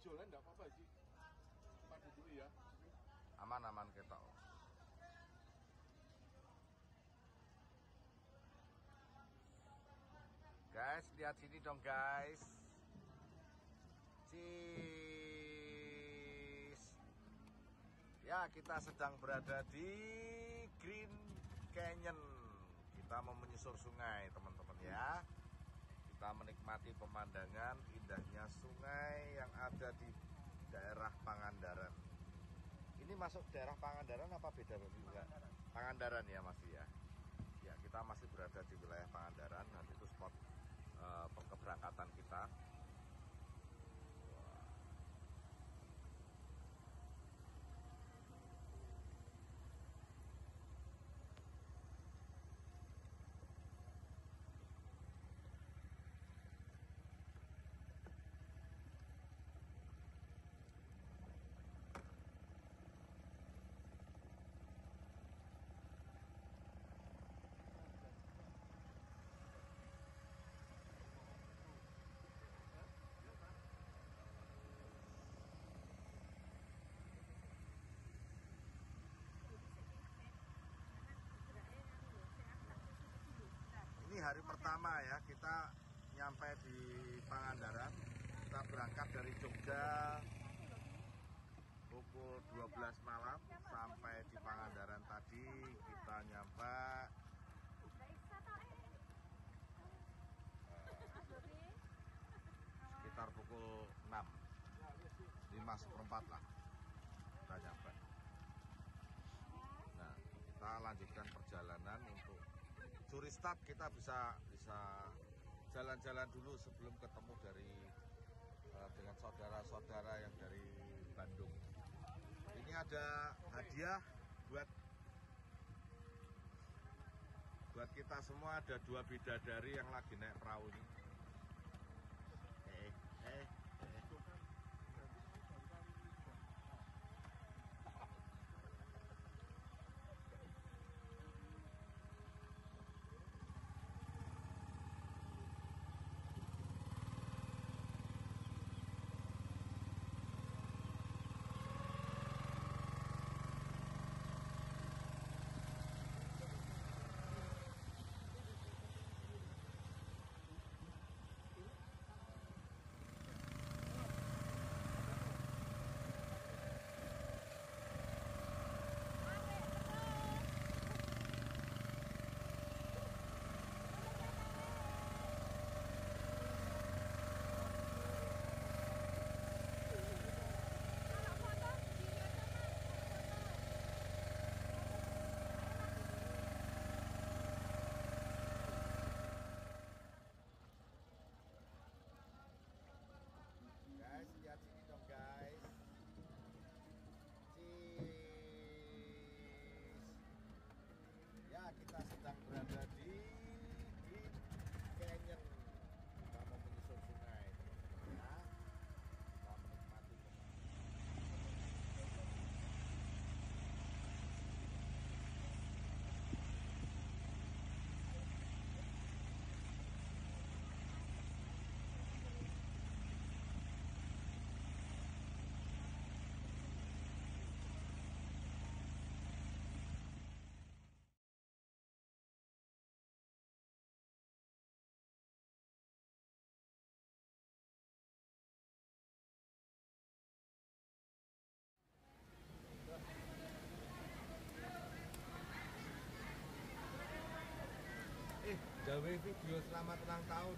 jualan enggak apa-apa sih. Padu dulu ya. Aman-aman ketok. Guys, lihat sini dong guys. Cheese. Ya, kita sedang berada di Green Canyon. Kita mau menyusur sungai, teman-teman ya. Kita menikmati pemandangan indahnya sungai yang ada di daerah Pangandaran. Ini masuk daerah Pangandaran apa beda enggak? Pangandaran ya masih ya. Ya, kita masih berada di wilayah Pangandaran. Nanti itu spot keberangkatan kita. Ini hari pertama ya, kita nyampe di Pangandaran. Kita berangkat dari Jogja pukul 12 malam sampai di Pangandaran tadi. Kita nyampe sekitar pukul 6, 5:04 lah kita nyampe. Nah, kita lanjutkan perjalanan untuk Curistat. Kita bisa jalan-jalan dulu sebelum ketemu dengan saudara-saudara yang dari Bandung. Ini ada hadiah buat kita semua, ada 2 bidadari yang lagi naik perahu ini. Guys, lihat sini dong guys. Cheese. Ya, kita sedang berada di Green Canyon. Kita mau menyusur sungai, teman-teman ya. Kita menikmati gawe video selamat ulang tahun.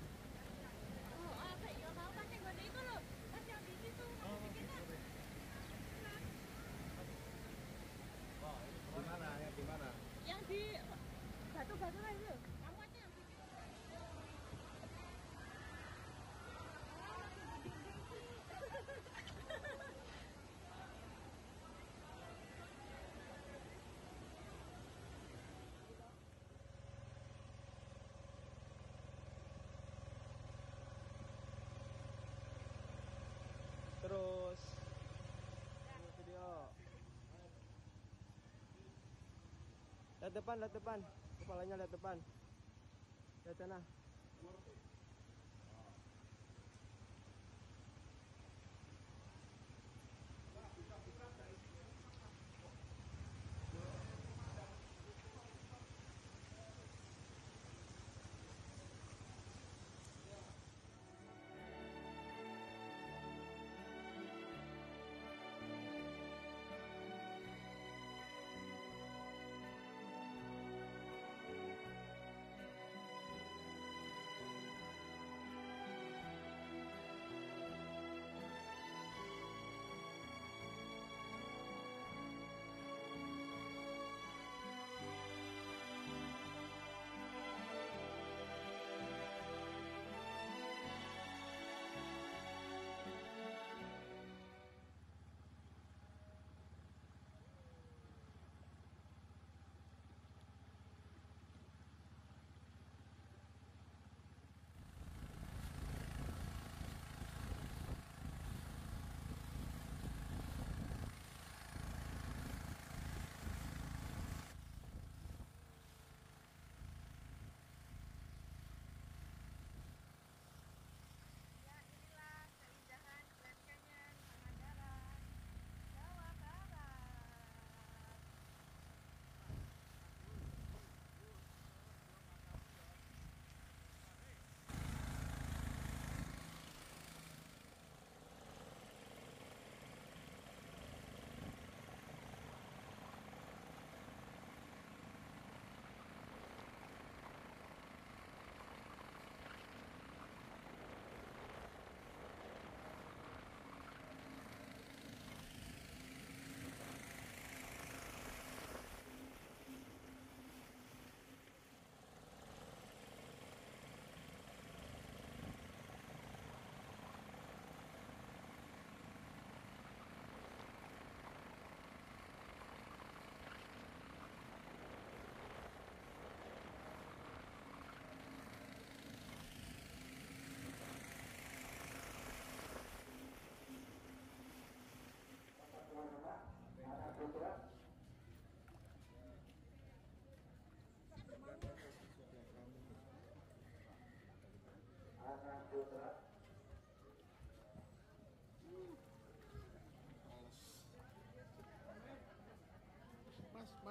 Oh, apa ya mau kan yang gede itu loh. Kan yang di situ. Oh, kita. Oh, di mana? Ya di mana? Yang di batu-batu lah itu. Kamu aja yang bikin. Terus video. Lihat depan. Kepalanya lihat depan. Lihat sana.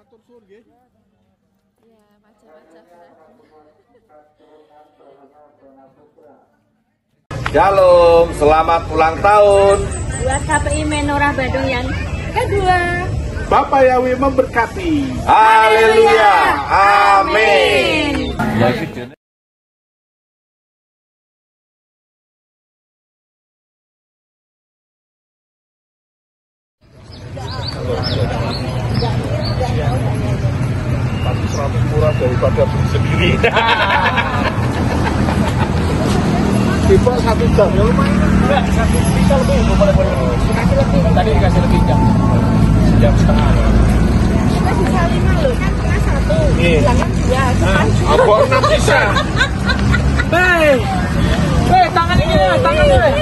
matur suwun nggih. Ya, macam-macam berarti. Shalom, selamat ulang tahun. Buat KPI Menora Bandung yang kedua. Bapak Yawi memberkati. Haleluya. Amin. Tapi 100 murah daripada beli sendiri. Tiba 1 jam ya lumayan. Enggak, 1 kita lebih boleh. Tadi dikasih lebih jam setengah. Kita bisa 5 loh, kan pernah 1. Jangan 2. Apa 6 bisa? Tangan ini, tangan ini.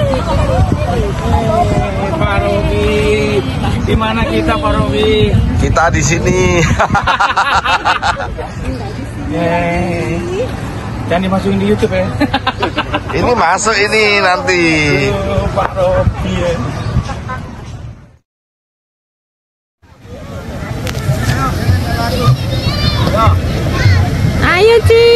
Pak Robi, di mana kita Pak Robi? Kita di sini. Jangan dimasukin di YouTube ya. Ini masuk ini nanti. Pak Robi ya. Ayo, Ci.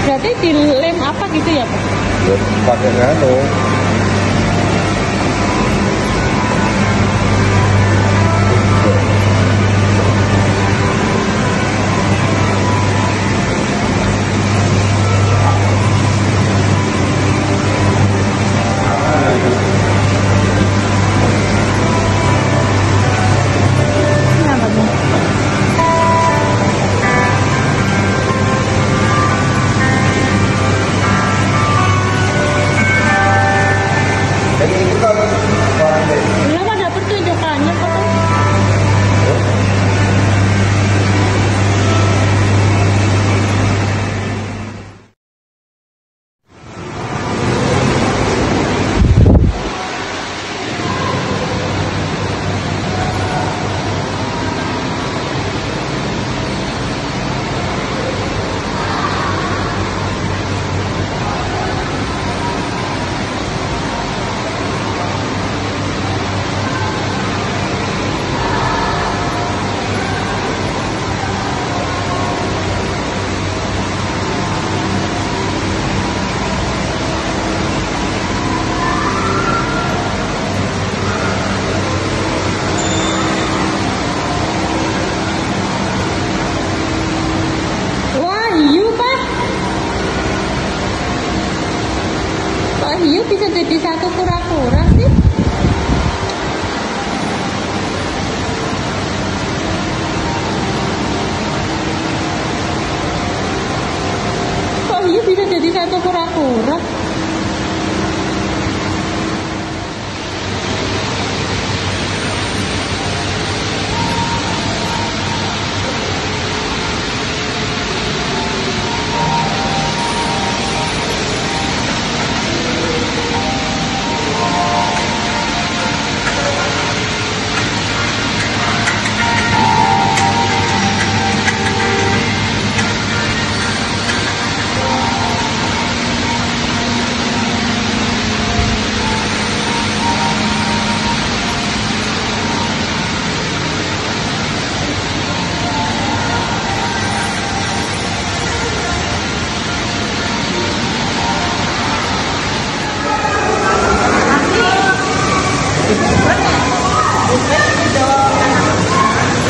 Berarti dilem apa gitu ya Pak? Pakai nano. Belum ada pertunjukannya Pak.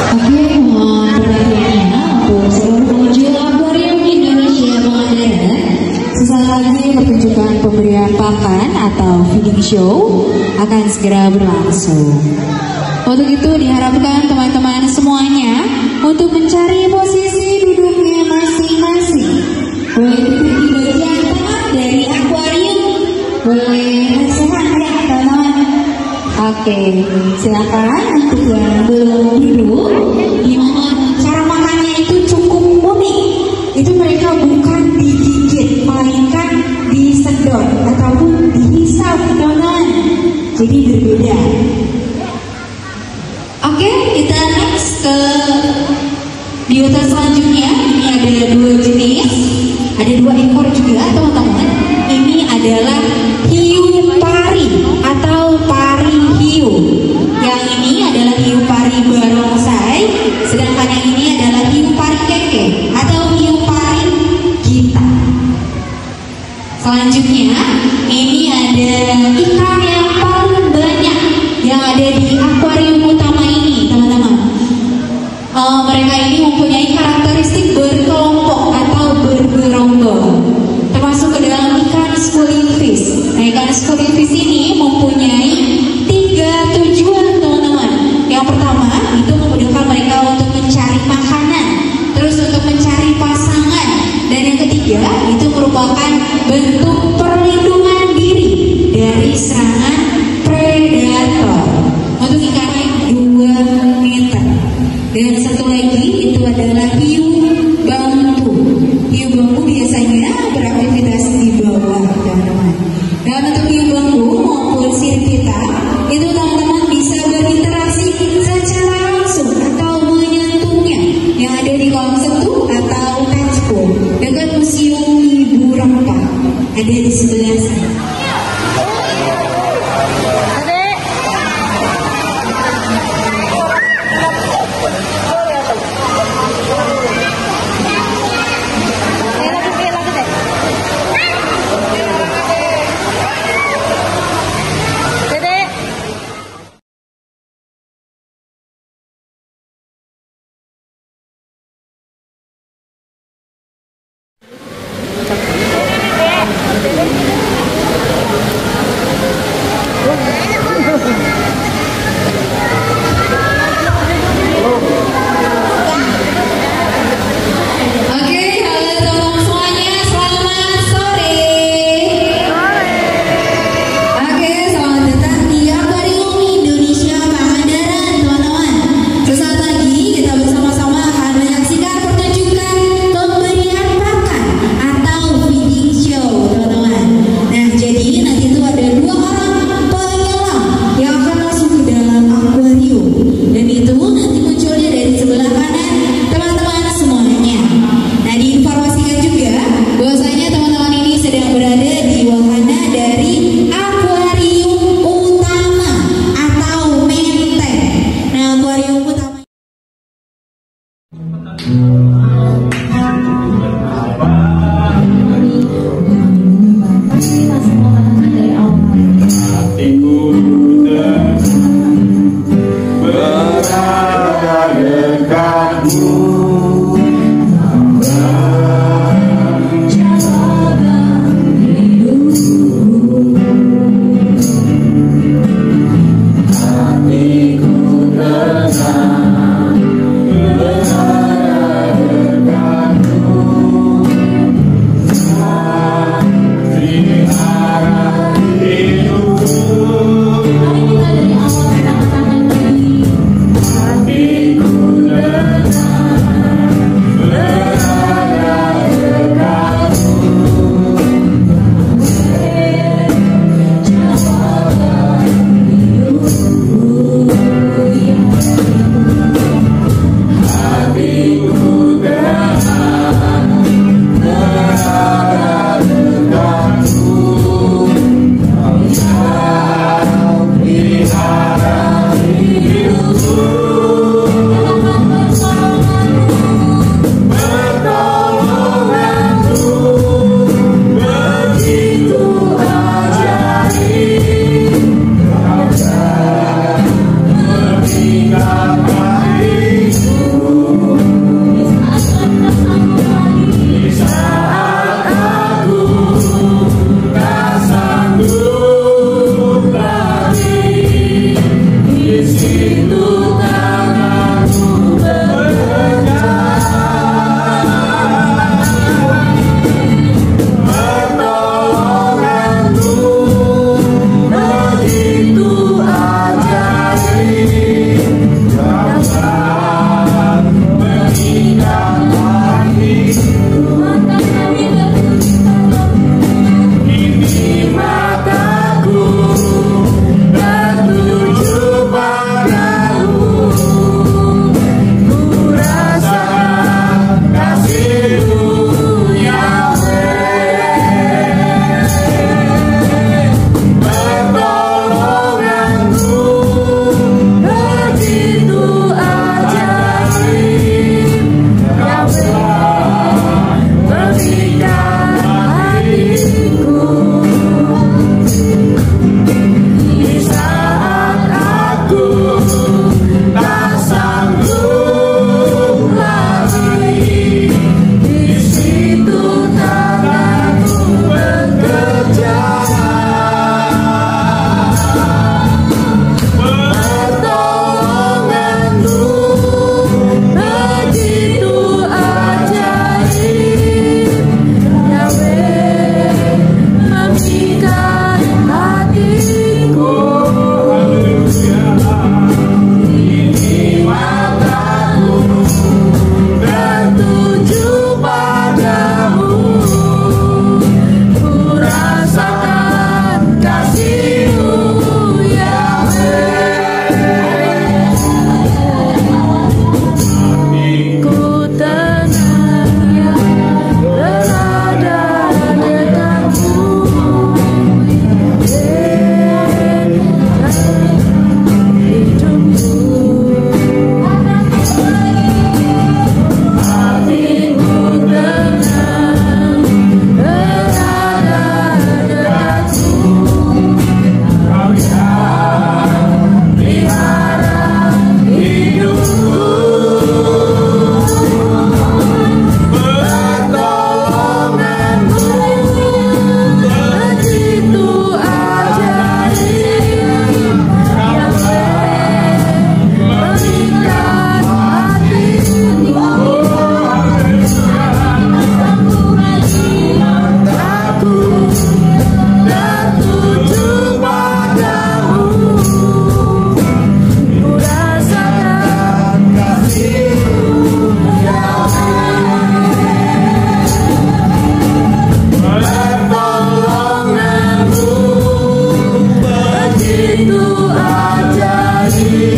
Oke, mohon perhatiannya untuk seluruh pengunjung akuarium Indonesia Pangandaran. Sesaat lagi pertunjukan pemberian pakan atau feeding show akan segera berlangsung. Untuk itu diharapkan teman-teman semuanya untuk mencari posisi duduknya masing-masing. Boleh duduk di bagian tengah dari akuarium. Boleh nasihat ya teman-teman. Oke, silakan untuk yang belum duduk. Dimohon, cara makannya itu cukup unik. Itu mereka bukan digigit, melainkan disedot ataupun dihisap teman-teman. Jadi berbeda. Oke, kita next ke biota selanjutnya. Ini ada 2 jenis, ada 2 ekor juga teman-teman. Ini adalah hiu pari atau pari hiu. Yang ini adalah hiu pari barongsai, sedangkan yang ini adalah hiu pari keke atau hiu pari gita. Selanjutnya, ini ada ikan yang paling banyak yang ada di akuarium utama ini, teman-teman. Mereka ini mempunyai karakteristik berkelompok atau bergerombol, termasuk ke dalam ikan schooling fish. Nah, ikan schooling fish ini mempunyai 3 tujuan, teman-teman. Yang pertama itu memudahkan mereka untuk mencari makanan, terus untuk mencari pasangan, dan yang ketiga itu merupakan bentuk perlindungan diri dari serangan predator. Untuk ikannya 2 meter. Dan satu lagi itu adalah hiu bambu. Hiu bambu biasanya beraktivitas di bawah, teman-teman. Dan untuk hiu bambu maupun siripita itu teman-teman bisa berinteraksi secara langsung atau menyentuhnya yang ada di kolam sentuh atau touchpool dekat museum Ibu Rempah, ada di sebelah sana. situ ajari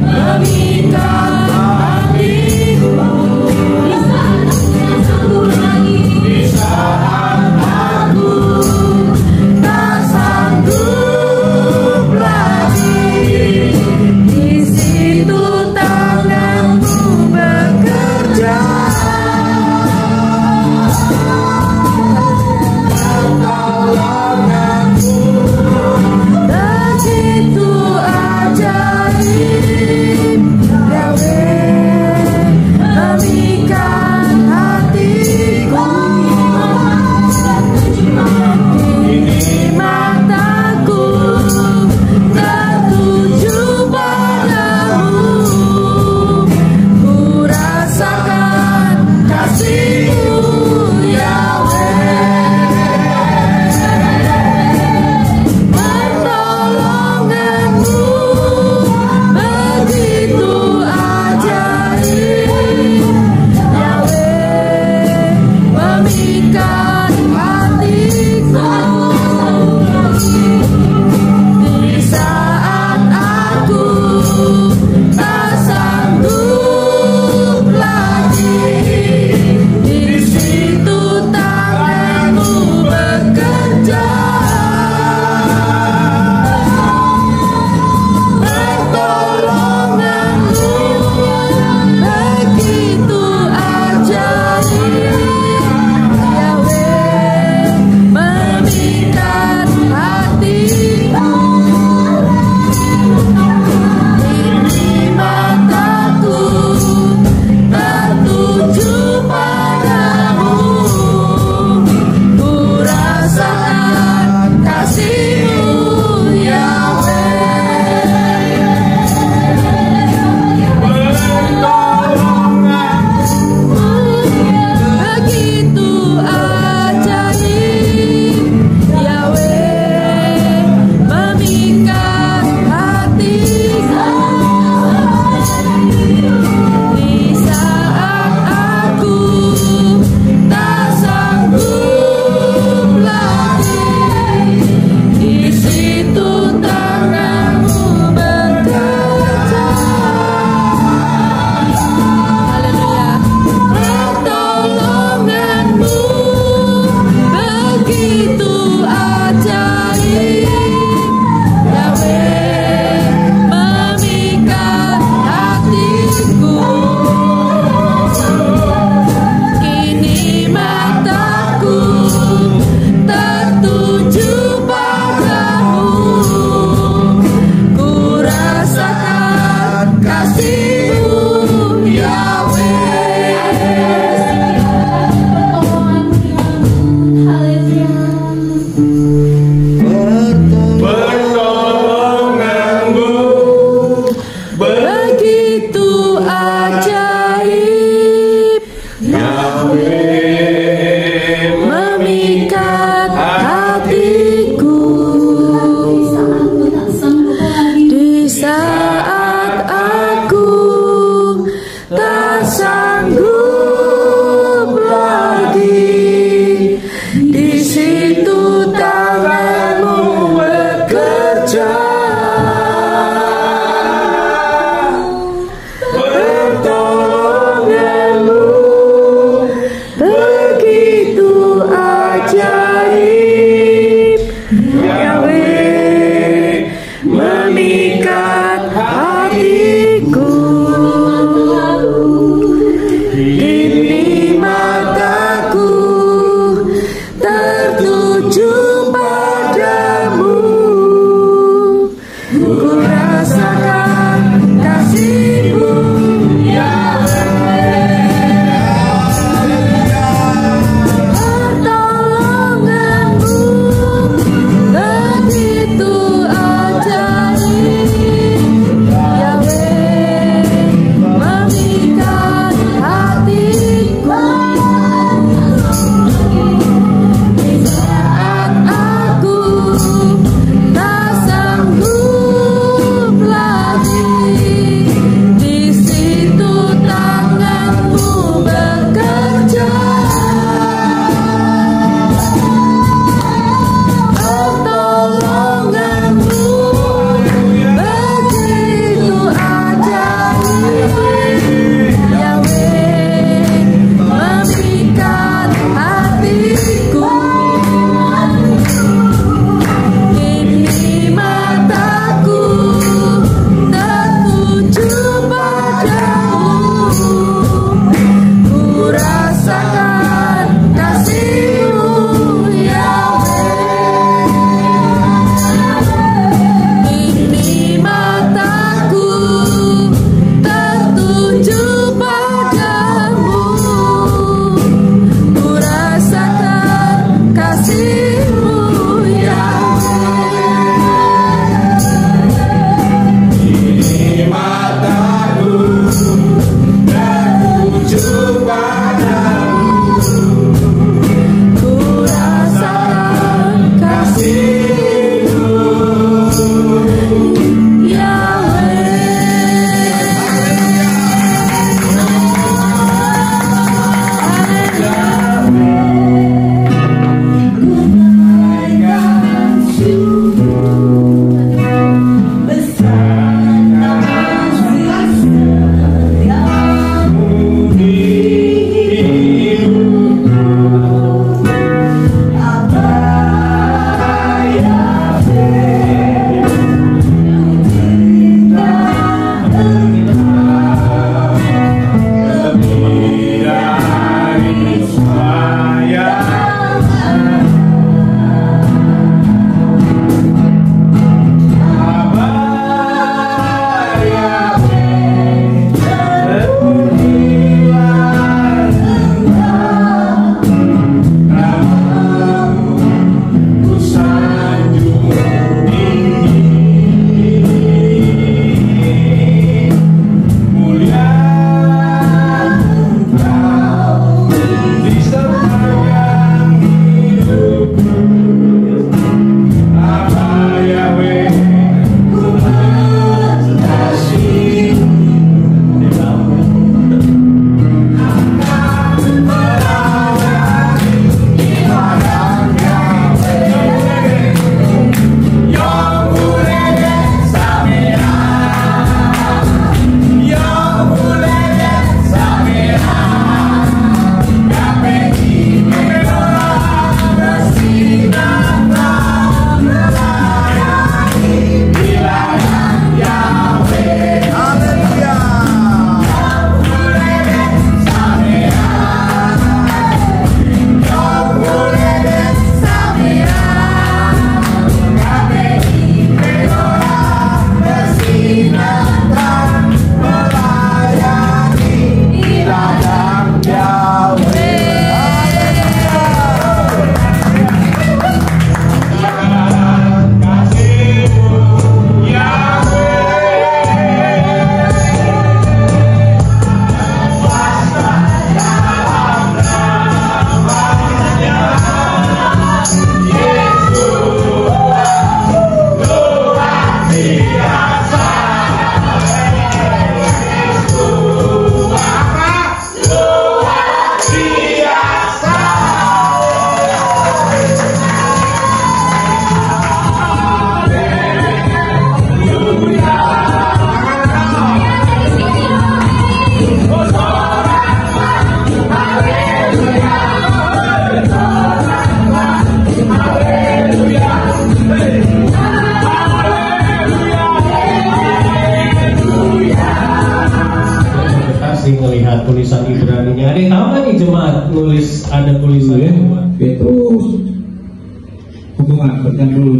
memikat hatiku. Di saat aku tak sanggup lagi, di situ tanganmu bekerja. Tolong aku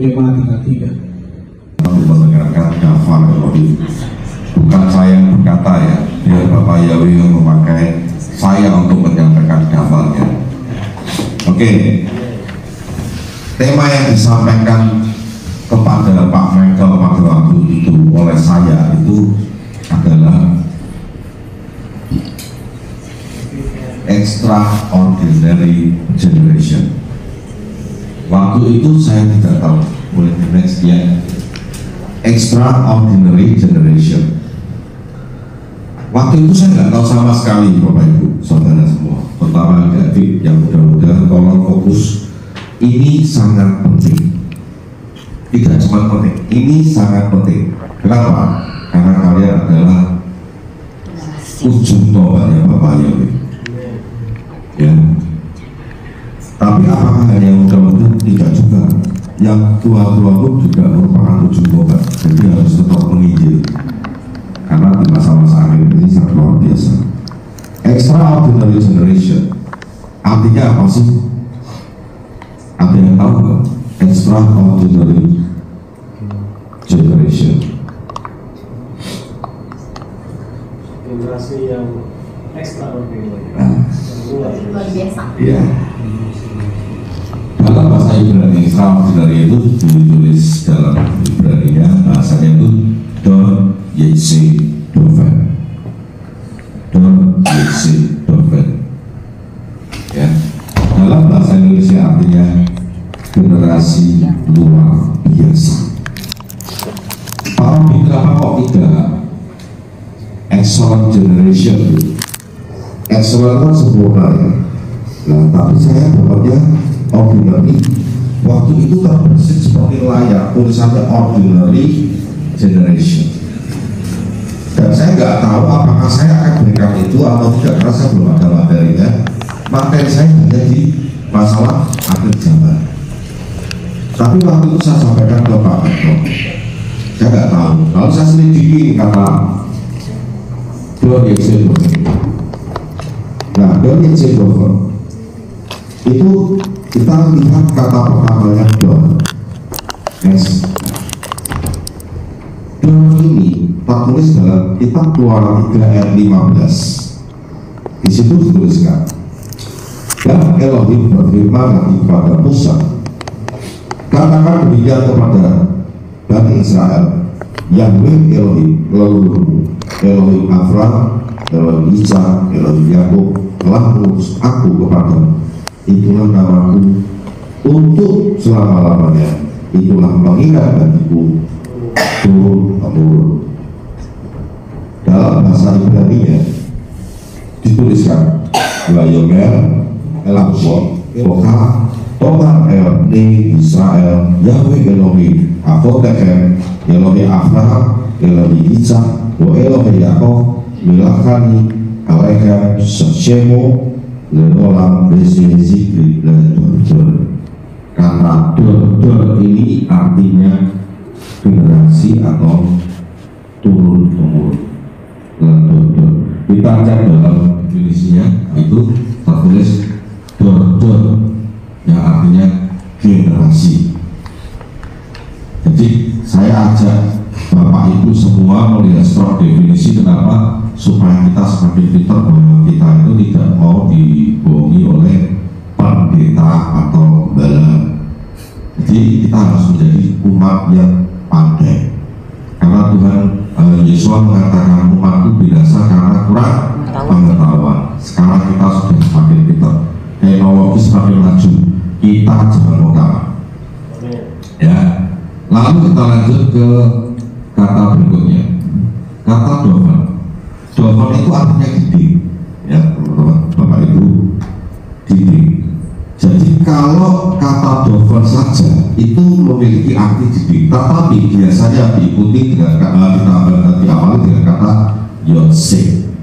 matematika 3. Mendengarkan Dafal Elohim. Bukan saya yang berkata ya, biar Bapak Yawi yang memakai saya untuk menyampaikan dafalnya. Oke. Tema yang disampaikan kepada Pak Michael pada waktu itu oleh saya itu adalah extraordinary generation. Waktu itu saya tidak tahu, boleh di next ya. Extraordinary generation. Waktu itu saya nggak tahu sama sekali, Bapak Ibu, saudara semua, terutama adik-adik yang muda-muda, tolong fokus. Ini sangat penting. Tidak cuma penting, ini sangat penting. Kenapa? Karena kalian adalah ujung tombaknya Bapak Yawi. Ya. Tapi apakah hanya yang muda-muda? Tidak juga. Yang tua-tua pun juga merupakan ujung tombak. Jadi harus tetap menginjil. Karena di masa-masa akhir ini sangat luar biasa. Extraordinary generation. Artinya apa sih? Ada yang tahu nggak? Extraordinary generation. Generasi yang extraordinary. Luar biasa. Iya. Dalam bahasa Ibrani, extraordinary itu ditulis dalam Ibrani-nya, bahasanya itu Don Yese Doven. Don Yese Doven. Ya. Dalam bahasa Indonesia artinya generasi luar biasa. Para mitra kok tidak excellent generation? Excellent kan sempurna ya. Nah, tapi saya dapatnya ordinary. Waktu itu terbesit seperti layak, tulisannya ordinary generation. Dan saya nggak tahu apakah saya akan berikan itu atau tidak, karena saya belum ada materinya. Materi saya hanya di masalah akhir zaman. Tapi waktu itu saya sampaikan ke Pak Petro, saya nggak tahu. Lalu saya selidiki kata Don Yese Doven. Nah, Don Yese Doven itu kita lihat kata pertamanya Don. Yes. Don ini tertulis dalam kitab Keluaran 3 ayat 15. Di situ dituliskan, dan Elohim berfirman lagi kepada Musa, katakan demikian kepada Bani Israel, Yahweh Elohim leluhurmu, Elohim Abraham, Elohim Ishak, Elohim Yakub telah mengutus aku kepadamu. Itulah namaku untuk selama-lamanya. Itulah pengingat bagiku turun-temurun. Dalam bahasa Ibrani-nya dituliskan Wayomer Elakbot Eloka Tomar Elni Israel Yahweh Elohim Apotekem Elohim Abraham Elohim Ishak Wa Elohim Yakob Milakani Alekem Seshemo Leolam Besi Zikri dan Dor. Kata Dor ini artinya generasi atau turun-temurun. Dor kita cek dalam definisinya itu tertulis Dor yang artinya generasi. Jadi saya ajak Bapak Ibu semua melihat strok definisi. Kenapa? Supaya kita semakin pintar bahwa kita itu tidak mau dibohongi oleh pendeta atau pembala. Jadi kita harus menjadi umat yang pandai. Karena Tuhan Yesus mengatakan umatku binasa karena kurang pengetahuan. Sekarang kita sudah semakin pintar, teknologi semakin maju, kita jangan mau kalah. Ya. Lalu kita lanjut ke kata berikutnya, kata Doven. Doven itu artinya dinding, ya teman-teman, Bapak Ibu, dinding. Jadi kalau kata Doven saja itu memiliki arti dinding, tetapi biasanya diikuti dengan diawali dengan kata Yotse.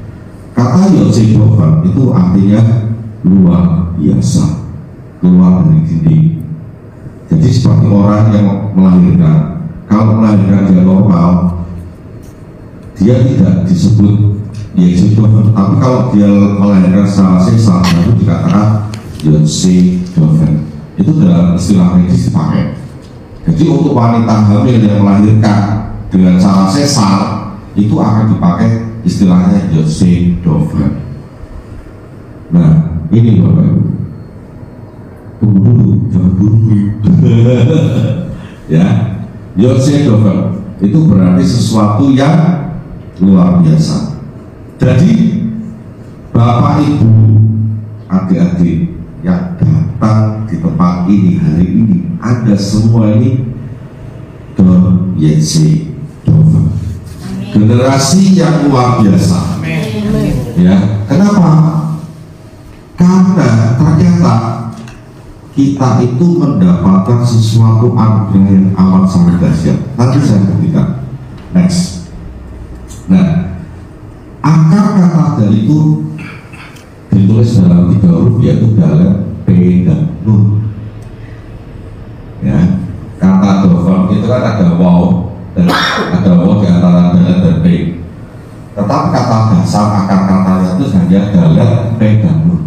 Kata Yotse Doven itu artinya luar biasa, keluar dari dinding. Jadi seperti orang yang melahirkan, kalau melahirkan dia normal, dia tidak disebut Yotse Doven, tapi kalau dia melahirkan secara sesar itu dikatakan Yotse Doven. Itu dalam istilah medis dipakai. Jadi untuk wanita hamil yang melahirkan dengan cara sesar itu akan dipakai istilahnya Jose Dover. Nah, ini Bapak Ibu. Tunggu dulu, jangan buru-buru. Ya, Jose Dover itu berarti sesuatu yang luar biasa. Jadi Bapak Ibu, adik-adik yang datang di tempat ini hari ini, Anda semua ini Don Jose Dover, generasi yang luar biasa. Ya, kenapa? Karena ternyata kita itu mendapatkan sesuatu anugerah yang amat sangat dahsyat. Nanti saya buktikan. Next. Nah, akar kata dari itu ditulis dalam 3 huruf, yaitu dalam P dan Nun. Ya, kata Dover itu kan ada wow dan ada wow di antara dalam dan P. Tetapi kata dasar akar katanya itu hanya dalam P dan Nun.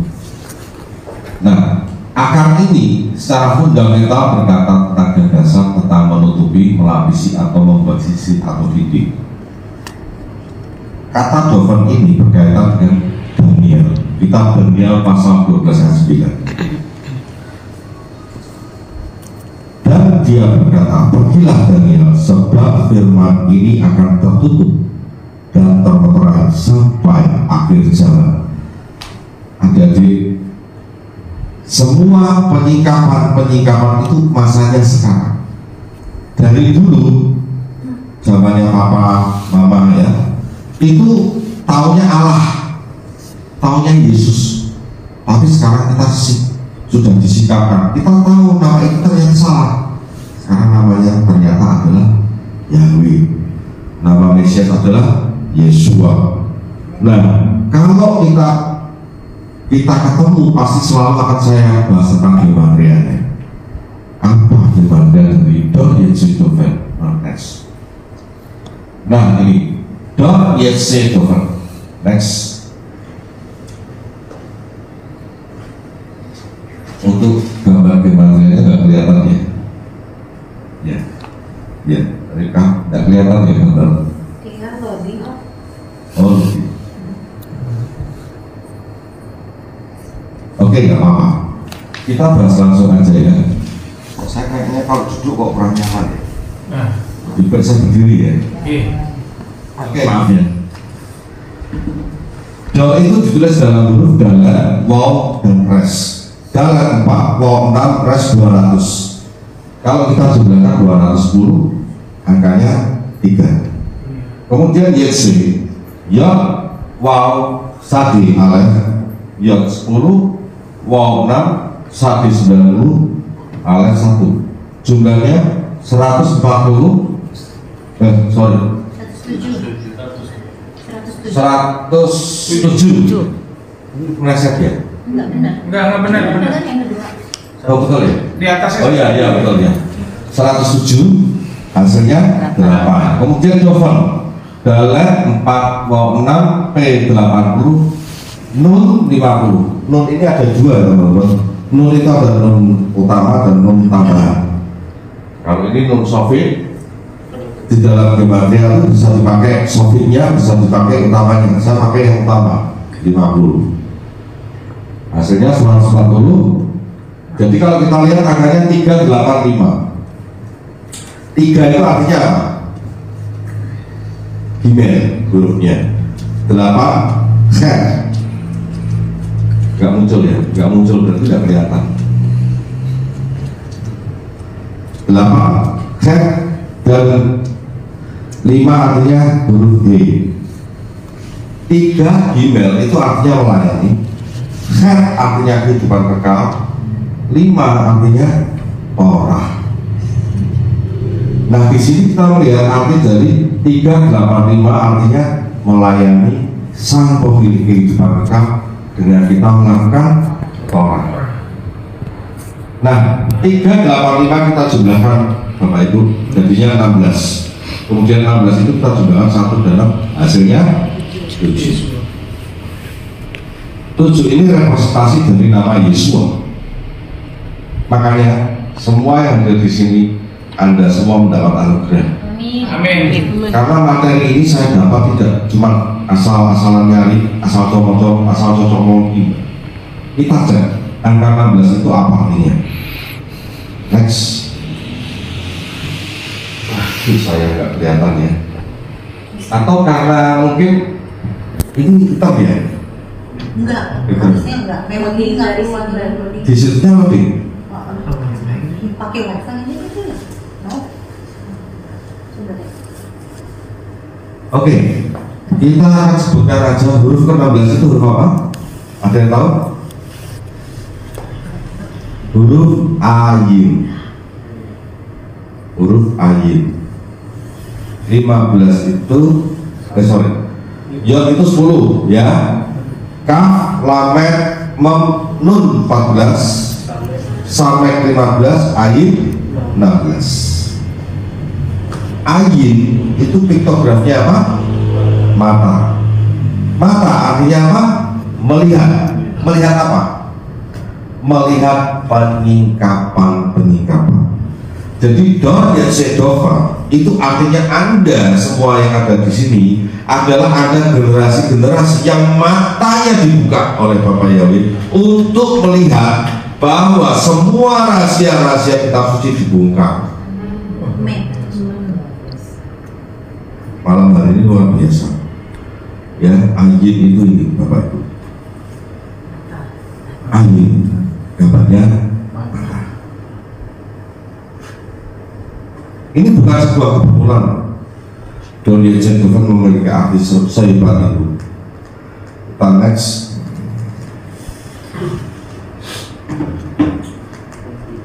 Nah, akar ini secara fundamental berkata tentang dasar tentang menutupi, melapisi atau membuat sisi atau dinding. Kata Dover ini berkaitan dengan Daniel. Kitab Daniel pasal 12 ayat 9. Dan dia berkata, pergilah Daniel, sebab firman ini akan tertutup dan termeterai sampai akhir zaman. Adik-adik, semua penyikapan itu masanya sekarang. Dari dulu, zamannya papa, mama ya, itu taunya Allah, taunya Yesus. Tapi sekarang kita sudah disikapkan. Kita tahu nama itu ternyata salah. Sekarang namanya ternyata adalah Yahweh. Nama Mesias adalah Yesua. Nah, kalau kita ketemu, pasti selalu akan saya bahas tentang Gematria. Apa Gematria dari Don Jose Dover? Nah, ini Don Jose Dover. Next. Untuk gambar Gematria nggak kelihatan ya? Ya, ya, Rika nggak kelihatan ya gambar? Oh, gitu. Oke, nggak apa-apa. Kita bahas langsung aja ya. Saya kayaknya kalau duduk kok kurang nyaman ya. Lebih baik saya berdiri ya. Oke, maaf ya. Doa itu ditulis dalam huruf dalam, wow, dan res. Dalam 4, wow, 6, res 200. Kalau kita jumlahkan 210, angkanya 3. Kemudian YC, Yod, wow, Sadi, Alef, Yod 10, wow 6, Sadi 90, Alef 1. Jumlahnya 107. Meleset ya? Enggak benar. Oh betul ya? Di atasnya. Oh iya betul ya. 107 hasilnya 8. Kemudian Dover dalam 4, wow 6, P 80, Nun 50. Nun ini ada 2 teman-teman. Nun itu ada nun utama dan nun tambahan. Kalau ini nun sofit, di dalam Gematria itu bisa dipakai sofitnya, bisa dipakai utamanya. Saya pakai yang utama 50. Hasilnya 140. Jadi kalau kita lihat angkanya 385. 3 itu artinya apa? Gimel hurufnya. 8 set. Gak muncul ya, gak muncul berarti gak kelihatan. 8 set dan 5 artinya huruf G. 3 gimel itu artinya melayani. Set artinya kehidupan kekal. 5 artinya Torah. Nah di sini kita melihat arti dari 385 artinya melayani sang pemilik kehidupan kekal dengan kita melakukan Torah. Nah 385 kita jumlahkan Bapak Ibu jadinya 16. Kemudian 16 itu kita jumlahkan 1 dalam hasilnya 7. 7 ini representasi dari nama Yesua. Makanya semua yang ada di sini Anda semua mendapat anugerah. Amin. Karena materi ini saya dapat tidak cuma asal-asalan nyari, asal cocok-cocok. Kita cek angka 16 itu apa artinya. Next. Saya nggak kelihatan ya. Atau karena mungkin ini hitam ya? Enggak, Itu. harusnya enggak. Memang ini enggak di sini. Di situnya lebih. Pakai wifi ini itu ya? No. Sudah deh. Oke, kita akan sebutkan aja huruf ke-16 itu huruf apa? Ada yang tahu? Huruf ayin. Huruf ayin. 15 itu Yod itu 10 ya. Kaf, lamet, mem, nun 14, samek 15, ayin 16. Ayin itu piktografnya apa? Mata. Mata artinya apa? Melihat. Melihat apa? Melihat peningkapan. Jadi dor dan sedova itu artinya Anda semua yang ada di sini adalah ada generasi-generasi yang matanya dibuka oleh Bapak Yahweh untuk melihat bahwa semua rahasia-rahasia kitab suci dibongkar. Malam hari ini luar biasa. Ya, ayin itu ini Bapak Ibu. Ayin gambarnya mata. Ini bukan sebuah kebetulan. Donnie Gentleman memiliki arti sehebat itu. Kita next.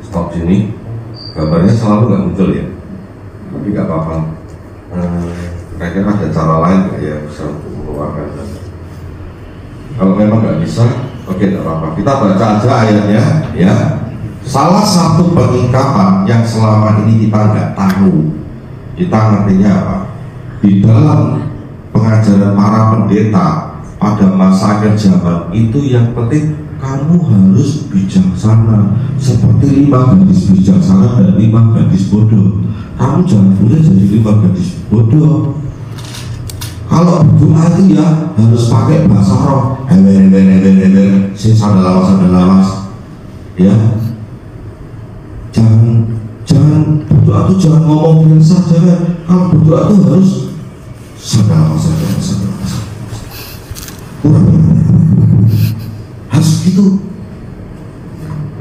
Stop sini. Gambarnya selalu nggak muncul ya, tapi nggak apa-apa. Kayaknya ada cara lain nggak ya bisa mengeluarkan. Kalau memang nggak bisa, oke, nggak apa-apa. Kita baca aja ayatnya ya. Salah satu peningkapan yang selama ini kita nggak tahu, kita ngertinya apa? Di dalam pengajaran para pendeta pada masa akhir zaman itu yang penting kamu harus bijaksana seperti 5 gadis bijaksana dan 5 gadis bodoh. Kamu jangan boleh jadi 5 gadis bodoh. Kalau berdoa itu ya harus pakai bahasa roh. Sandalawas ya. Jangan berdoa itu jangan ngomong biasa saja. Kalau berdoa itu harus sandalawas. Harus gitu.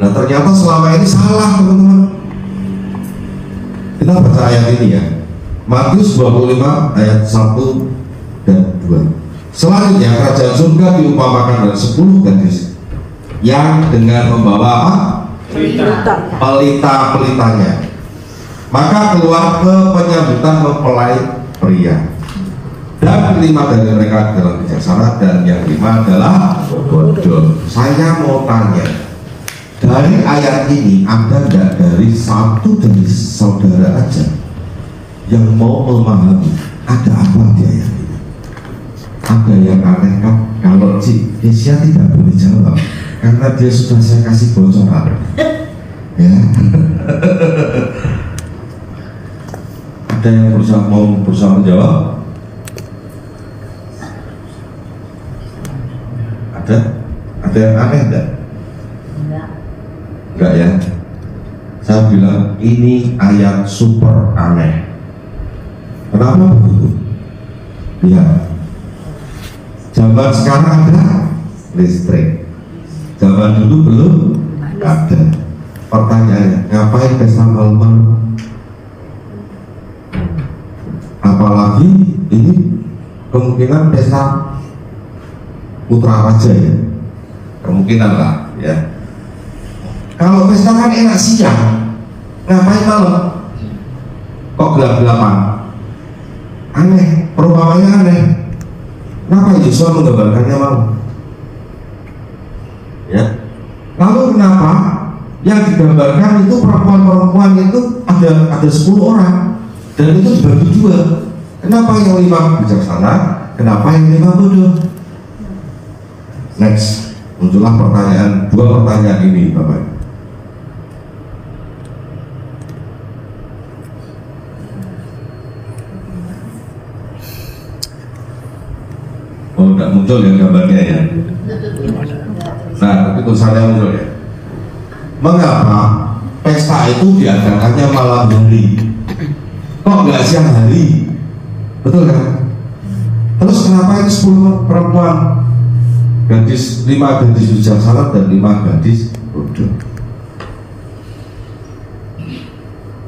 Nah ternyata selama ini salah teman-teman. Kita baca ayat ini ya, Matius 25 ayat 1 dan 2. Selanjutnya kerajaan surga diumpamakan dengan 10 gadis yang dengan membawa apa? Pelita-pelitanya. Maka keluar ke penyambutan mempelai pria. Dan 5 dari mereka adalah bijaksana dan yang 5 adalah bodoh. Saya mau tanya, dari ayat ini Anda tidak dari satu dari saudara aja yang mau memahami ada apa di ayat ini? Ada yang aneh kan? Kalau Cik Kesia tidak boleh jawab karena dia sudah saya kasih bocoran. Ya. Ada yang berusaha menjawab? Ada yang aneh enggak? Enggak ya. Saya bilang ini ayat super aneh. Kenapa begitu? Lihat. Zaman sekarang ada listrik. Zaman dulu belum ada. Pertanyaannya, ngapain pesta malam-malam? Apalagi ini kemungkinan pesta Putra Raja ya, kemungkinan lah ya. Kalau pesta kan enak siang, ngapain malam? Kok gelap-gelapan? Aneh, perumpamannya aneh. Kenapa Yesus menggambarkannya malam? Ya. Lalu kenapa yang digambarkan itu perempuan-perempuan itu ada 10 orang dan itu dibagi 2. Kenapa yang 5 bijaksana? Kenapa yang 5 bodoh? Next, muncullah pertanyaan, 2 pertanyaan ini Bapak. Oh, tidak muncul ya gambarnya ya. Nah, tapi tulisannya muncul ya. Mengapa pesta itu diadakannya malam hari? Kok nggak siang hari? Betul kan? Terus kenapa itu 10 perempuan, 5 gadis bijaksana dan 5 gadis bodoh?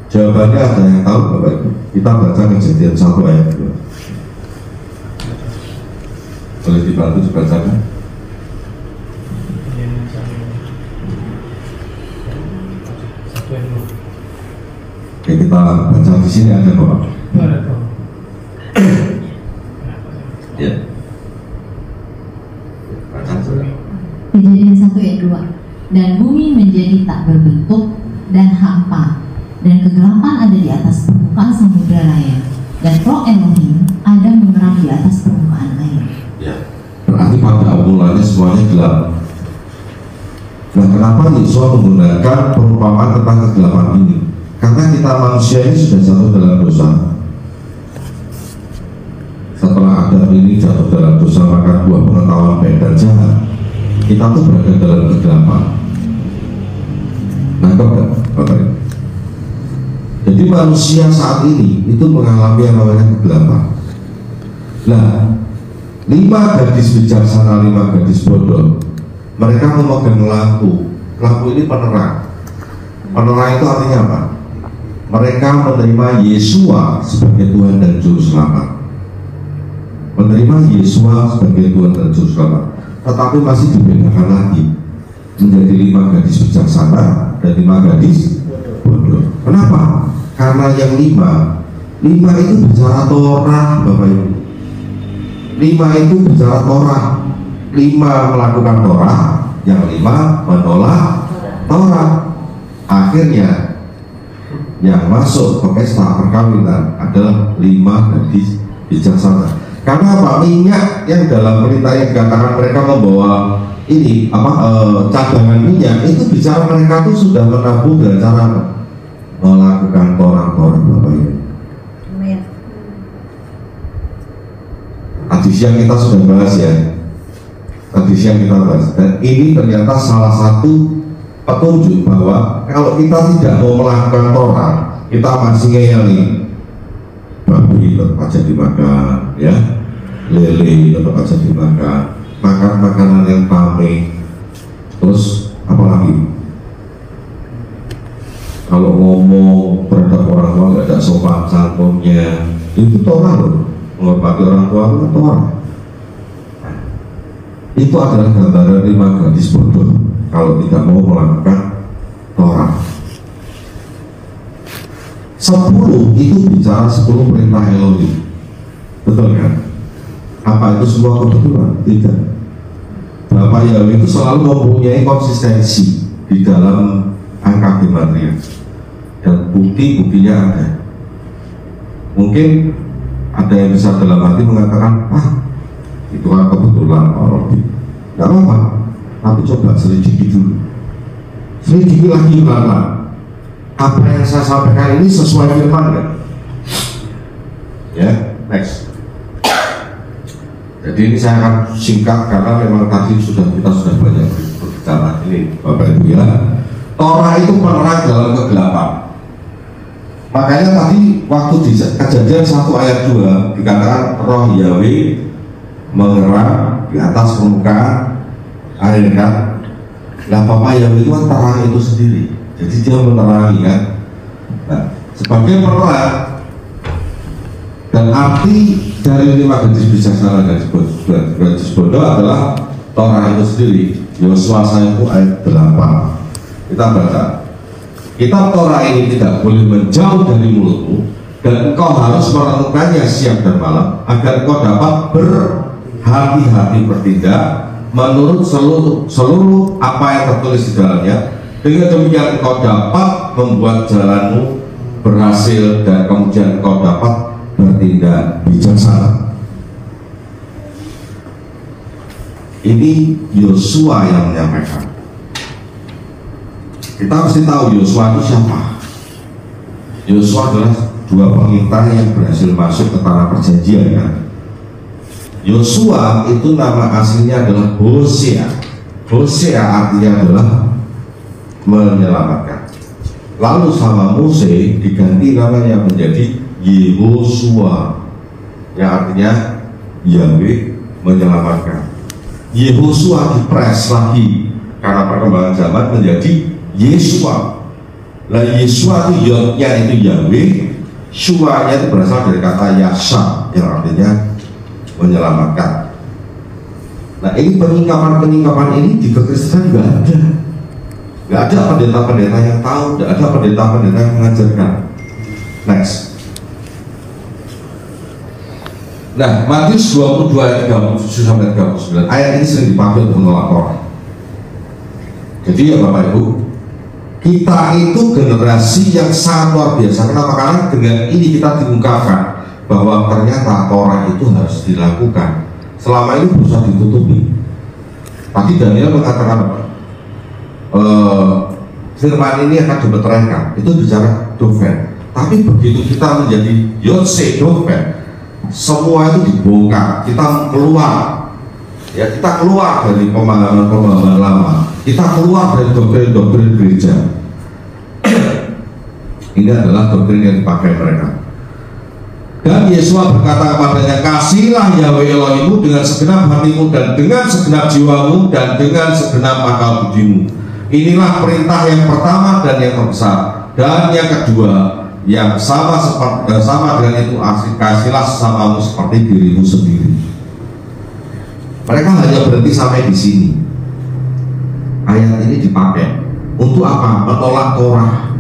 Jawabannya ada yang tahu Bapak Ibu? Kita baca Kejadian 1 ayat 2. Boleh dibantu dibacakan? Oke, kita baca di sini ada Bapak. Ya. Baca sudah. Kejadian 1 ayat 2. Dan bumi menjadi tak berbentuk dan hampa, dan kegelapan ada di atas permukaan samudra raya, dan roh Elohim ada mengerang di atas permukaan air. Ya. Berarti pada awalnya semuanya gelap. Nah, kenapa Yosua menggunakan perumpamaan tentang kegelapan ini? Karena kita manusia ini sudah jatuh dalam dosa. Setelah Adam ini jatuh dalam dosa makan buah pengetahuan baik dan jahat, kita tuh berada dalam kegelapan. Nangkep kan, Bapak? Jadi manusia saat ini itu mengalami yang namanya kegelapan. Nah, 5 gadis bijaksana, 5 gadis bodoh, mereka memegang lampu. Lampu ini penerang. Penerang itu artinya apa? Mereka menerima Yesua sebagai Tuhan dan Juru Selamat. Menerima Yesua sebagai Tuhan dan Juru Selamat. Tetapi masih dibedakan lagi menjadi 5 gadis bijaksana dan 5 gadis bodoh. Kenapa? Karena yang 5 itu bicara Torah, Bapak Ibu. 5 itu bicara Torah. 5 melakukan Torah, yang 5 menolak Torah. Akhirnya yang masuk ke pesta perkawinan adalah 5 gadis bijaksana. Karena apa? Minyak yang dalam berita yang dikatakan mereka membawa ini cadangan minyak, itu bicara mereka tuh sudah menabung dengan cara apa? Melakukan Torah Bapak Ibu. Tadi siang kita sudah bahas ya. Tadi siang kita bahas, dan ini ternyata salah satu petunjuk bahwa kalau kita tidak mau melakukan Torah, kita masih ngeyeli babi tetap aja dimakan, ya, lele tetap aja dimakan, makan makanan yang tameng, terus apalagi kalau ngomong terhadap orang tua nggak ada sopan santunnya, itu Torah loh. Menghormati orang tua itu Torah. Itu adalah gambaran 5 gadis bodoh kalau tidak mau melakukan Torah. 10 itu bicara 10 perintah Elohim. Betul kan? Apa itu semua kebetulan? Tidak. Bapak Yahweh itu selalu mempunyai konsistensi di dalam angka gematria, dan bukti-buktinya ada. Mungkin ada yang bisa dalam hati mengatakan, itu kan kebetulan Pak Robi. Gak apa-apa, tapi coba selidiki dulu. Selidiki lagi pelan-pelan. Apa yang saya sampaikan ini sesuai firman kan? Ya, next. Jadi ini saya akan singkat karena memang tadi kita sudah banyak berbicara ini Bapak Ibu ya. Torah itu penerang dalam kegelapan. Makanya tadi waktu di Kejadian 1 ayat 2 dikatakan roh Yahweh mengerang di atas permukaan air kan. Nah, Bapak Yahweh itu kan terang itu sendiri. Jadi dia menerangi kan. Nah, sebagai penerang, dan arti dari 5 gadis bijaksana dan gadis bodoh adalah Torah itu sendiri. Yosua 1 ayat 8. Kita baca. Kitab Torah ini tidak boleh menjauh dari mulutmu, dan engkau harus merenungkannya siang dan malam, agar engkau dapat berhati-hati bertindak menurut seluruh apa yang tertulis di dalamnya. Dengan demikian engkau dapat membuat jalanmu berhasil, dan kemudian engkau dapat bertindak bijaksana. Ini Yosua yang menyampaikan. Kita mesti tahu Yosua itu siapa. Yosua adalah 2 pengintai yang berhasil masuk ke tanah perjanjian kan. Yosua itu nama aslinya adalah Hosea. Hosea artinya adalah menyelamatkan. Lalu sama Mose diganti namanya menjadi Yehosua, yang artinya Yahweh menyelamatkan. Yehosua dipres lagi karena perkembangan zaman menjadi Yesua. Nah, Yesua itu yodnya itu Yahweh, Shua-nya itu berasal dari kata Yasha yang artinya menyelamatkan. Nah, ini peningkapan ini di kekristenan nggak ada pendeta-pendeta yang tahu, nggak ada pendeta-pendeta yang mengajarkan. Next. Nah, Matius 22 ayat 37 sampai 39. Ayat ini sering dipakai untuk menolak orang. Jadi ya Bapak Ibu, kita itu generasi yang sangat luar biasa. Kenapa? Karena dengan ini kita diungkapkan bahwa ternyata Torah itu harus dilakukan. Selama ini berusaha ditutupi. Tadi Daniel mengatakan apa? Firman ini akan dimeteraikan. Itu bicara Doven. Tapi begitu kita menjadi Yotse Doven, semua itu dibongkar. Kita keluar. Ya, kita keluar dari pemahaman-pemahaman lama. Kita keluar dari doktrin-doktrin gereja. Ini adalah doktrin yang dipakai mereka. Dan Yesua berkata kepadanya, kasihlah Yahweh Elohimmu dengan segenap hatimu dan dengan segenap jiwamu dan dengan segenap akal budimu. Inilah perintah yang pertama dan yang terbesar. Dan yang kedua, yang sama dengan itu, kasihlah sesamamu seperti dirimu sendiri. Mereka hanya berhenti sampai di sini. Ayat ini dipakai untuk apa? Menolak Torah.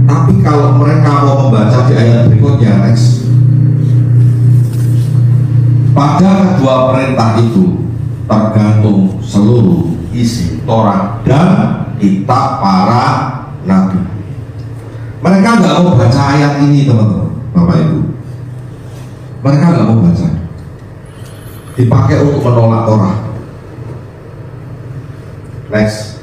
Tapi kalau mereka mau membaca di ayat berikutnya, next. Pada kedua perintah itu tergantung seluruh isi Torah dan kitab para nabi. Mereka nggak mau baca ayat ini, teman-teman, Bapak Ibu. Mereka nggak mau baca. Dipakai untuk menolak Torah. Next.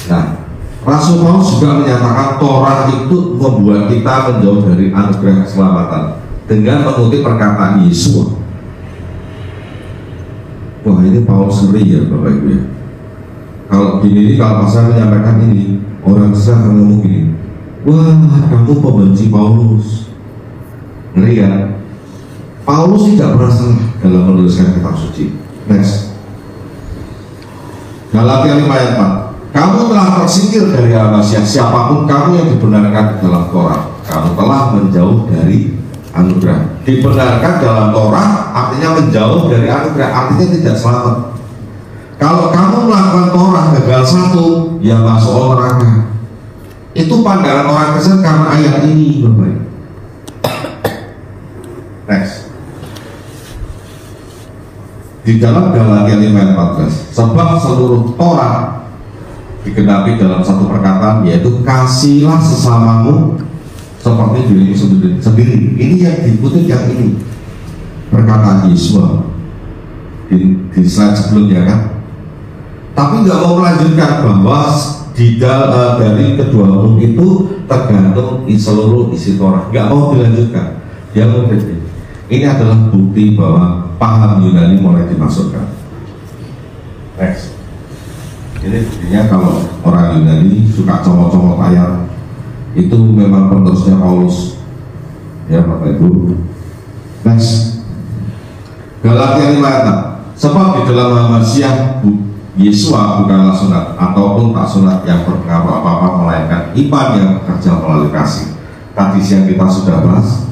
Nah, Rasul Paulus juga menyatakan Torah itu membuat kita menjauh dari anugerah keselamatan dengan mengutip perkataan Yesua. Wah, ini Paulus ngeri ya Bapak Ibu ya. Kalau gini, kalau saya menyampaikan ini, orang bisa ngomong gini, wah kamu pembenci Paulus. Ngeri ya. Paulus tidak pernah salah dalam menuliskan kitab suci. Next. Galatia 5 ayat 4. Kamu telah tersingkir dari Al-Masih, siapapun kamu yang dibenarkan dalam Torah, kamu telah menjauh dari anugerah. Dibenarkan dalam Torah artinya menjauh dari anugerah, artinya tidak selamat. Kalau kamu melakukan Torah gagal satu, ya masuk neraka. Itu pandangan orang Kristen karena ayat ini, Bapak. Next. Di dalam Galatia 5 ayat 14, sebab seluruh Torah digenapi dalam satu perkataan, yaitu kasihlah sesamamu seperti dirimu sendiri. Ini yang dikutip yang ini, perkataan Yesua di slide sebelumnya kan. Tapi nggak mau melanjutkan bahwa dari kedua hukum itu tergantung seluruh isi Torah. Nggak mau dilanjutkan. Dia mau berhenti. Ini adalah bukti bahwa paham Yunani mulai dimasukkan. Next. Ini buktinya kalau orang Yunani suka comot-comot ayat, itu memang penerusnya Paulus. Ya Bapak Ibu. Next. Galatia 5 ayat 6. Sebab di dalam nama Masiah Yesua bukanlah sunat ataupun tak sunat yang berpengaruh apa-apa, melainkan iman yang bekerja melalui kasih. Tadi siang kita sudah bahas.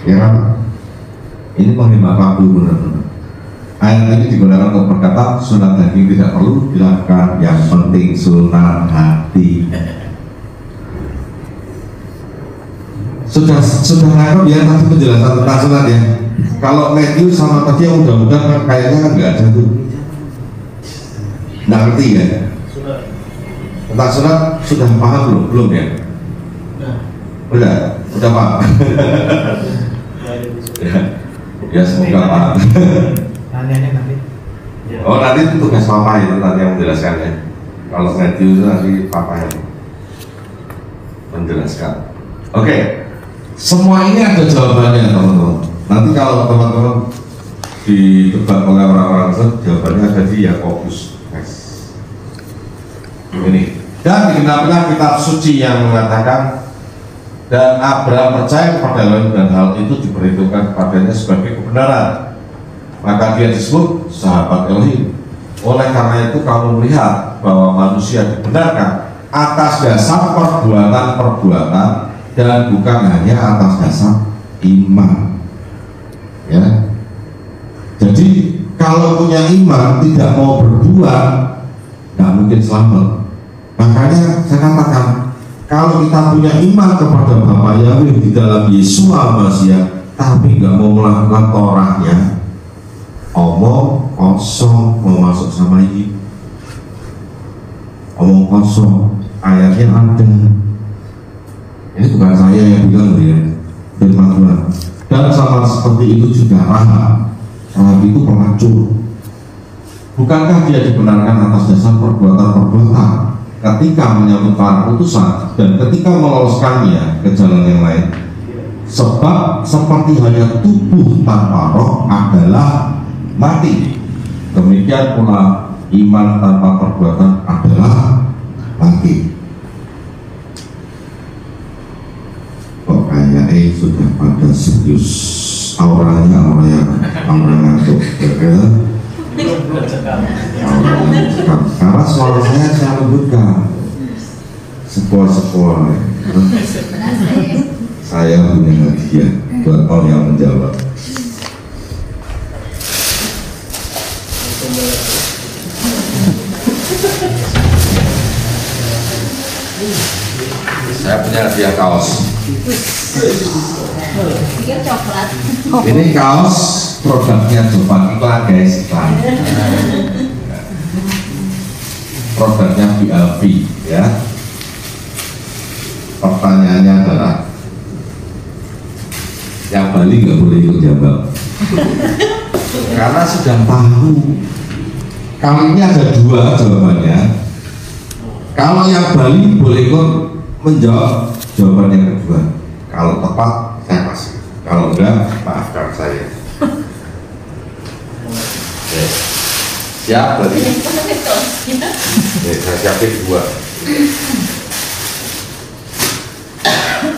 Ya kan? Ini menghemat waktu benar-benar. Ayat ini digunakan untuk berkata sunat daging tidak perlu dilakukan, yang penting sunat hati. Sudah nangkep ya tadi penjelasan tentang sunat ya. Kalau Matthew sama tadi yang mudah-mudah kan kayaknya kan nggak ada tuh. Nggak ngerti ya. Tentang sunat sudah paham belum? Belum ya? Udah paham. Ya semoga paham. Nanti. Oh nanti itu tugas papa itu nanti yang menjelaskannya. Kalau Matthew itu nanti papa yang menjelaskan. Oke. Semua ini ada jawabannya teman-teman. Nanti kalau teman-teman ditebak oleh orang-orang tersebut, jawabannya ada di Yakobus. Ini. Dan digenapilah kitab suci yang mengatakan, dan Abraham percaya kepada Elohim dan hal itu diperhitungkan kepadanya sebagai kebenaran. Maka dia disebut sahabat Elohim. Oleh karena itu kamu melihat bahwa manusia dibenarkan atas dasar perbuatan-perbuatan dan bukan hanya atas dasar iman. Ya. Jadi kalau punya iman tidak mau berbuat, nggak mungkin selamat. Makanya saya katakan, kalau kita punya iman kepada Bapa Yahweh di dalam Yesua Masya, tapi nggak mau melakukan Torahnya, omong kosong, mau masuk sama ibu, omong kosong, ayatnya ada. Ini bukan saya yang bilang ya, firman Tuhan. Dan sama seperti itu juga Rahab. Rahab itu pengacur. Bukankah dia dibenarkan atas dasar perbuatan-perbuatan ketika menyambut para utusan dan ketika meloloskannya ke jalan yang lain? Sebab seperti hanya tubuh tanpa roh adalah mati, demikian pula iman tanpa perbuatan adalah mati. Kok kayaknya sudah pada serius, auranya orang ngantuk ya? Karena suara saya lembutkan, sepol-sepol. Saya punya hadiah buat orang yang menjawab. Saya punya hadiah kaos. Ini kaos produknya Jovan, iklan guys, iklan. Produknya BLV ya. Pertanyaannya adalah, yang Bali nggak boleh ikut jawab karena sudah tahu. Kali ini ada dua jawabannya. Kalau yang Bali boleh ikut menjawab jawaban yang kedua. Kalau tepat saya kasih, kalau enggak maafkan saya. Oke. Siap berarti? Saya siapin dua.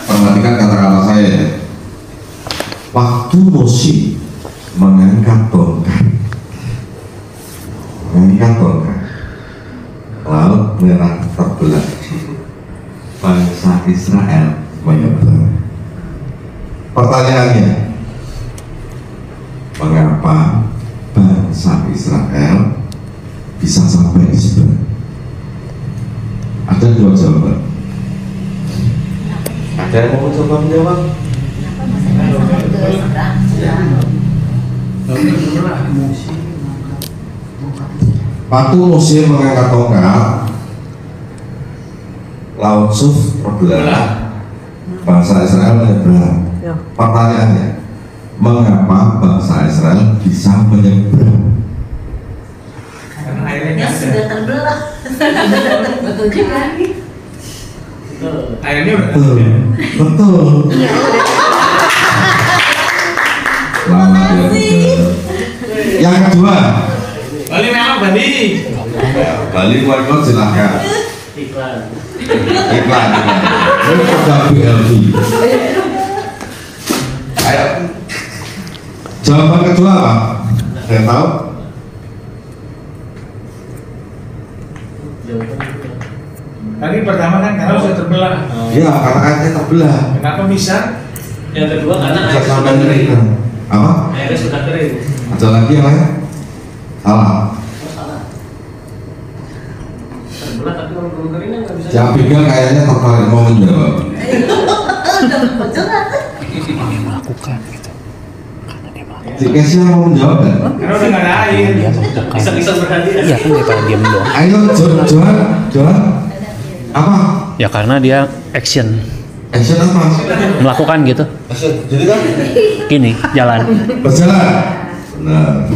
Perhatikan kata-kata saya. Waktu Mose mengangkat tongkat, laut merah terbelah, bangsa Israel menyeberang. Pertanyaannya, mengapa bangsa Israel bisa sampai di seberang? Ada dua jawaban. Ada yang mau coba menjawab? Waktu Mose mengangkat tongkat, laut Suf terbelah, bangsa Israel menyeberang. Pertanyaannya, mengapa bangsa Israel bisa menyeberang? Karena airnya sudah terbelah. Betul juga. Airnya udah Betul. Yang kedua, Bali memang Bali. Bali warga silahkan. Iklan. Ini produk BLV. Ayo. Jawaban kedua apa? Saya tahu. Tadi pertama kan karena sudah terbelah. Iya, karena airnya terbelah. Kenapa bisa? Yang kedua karena Bisa air sampai sudah kering. kering. Apa? Airnya sudah kering. Ada lagi yang lain? Salah. Oh, salah. Terbelah tapi kalau belum kering kan nggak bisa. Yang tiga kayaknya tertarik mau menjawab. Si Kesia mau menjawab kan? Karena udah nggak ada air. Bisa-bisa berhadiah. Iya kan daripada diam doang. Ayo, Johan. Apa? Ya karena dia action, Action apa? melakukan gitu. Action. Jadi kan? Gini, jalan. Berjalan. Benar.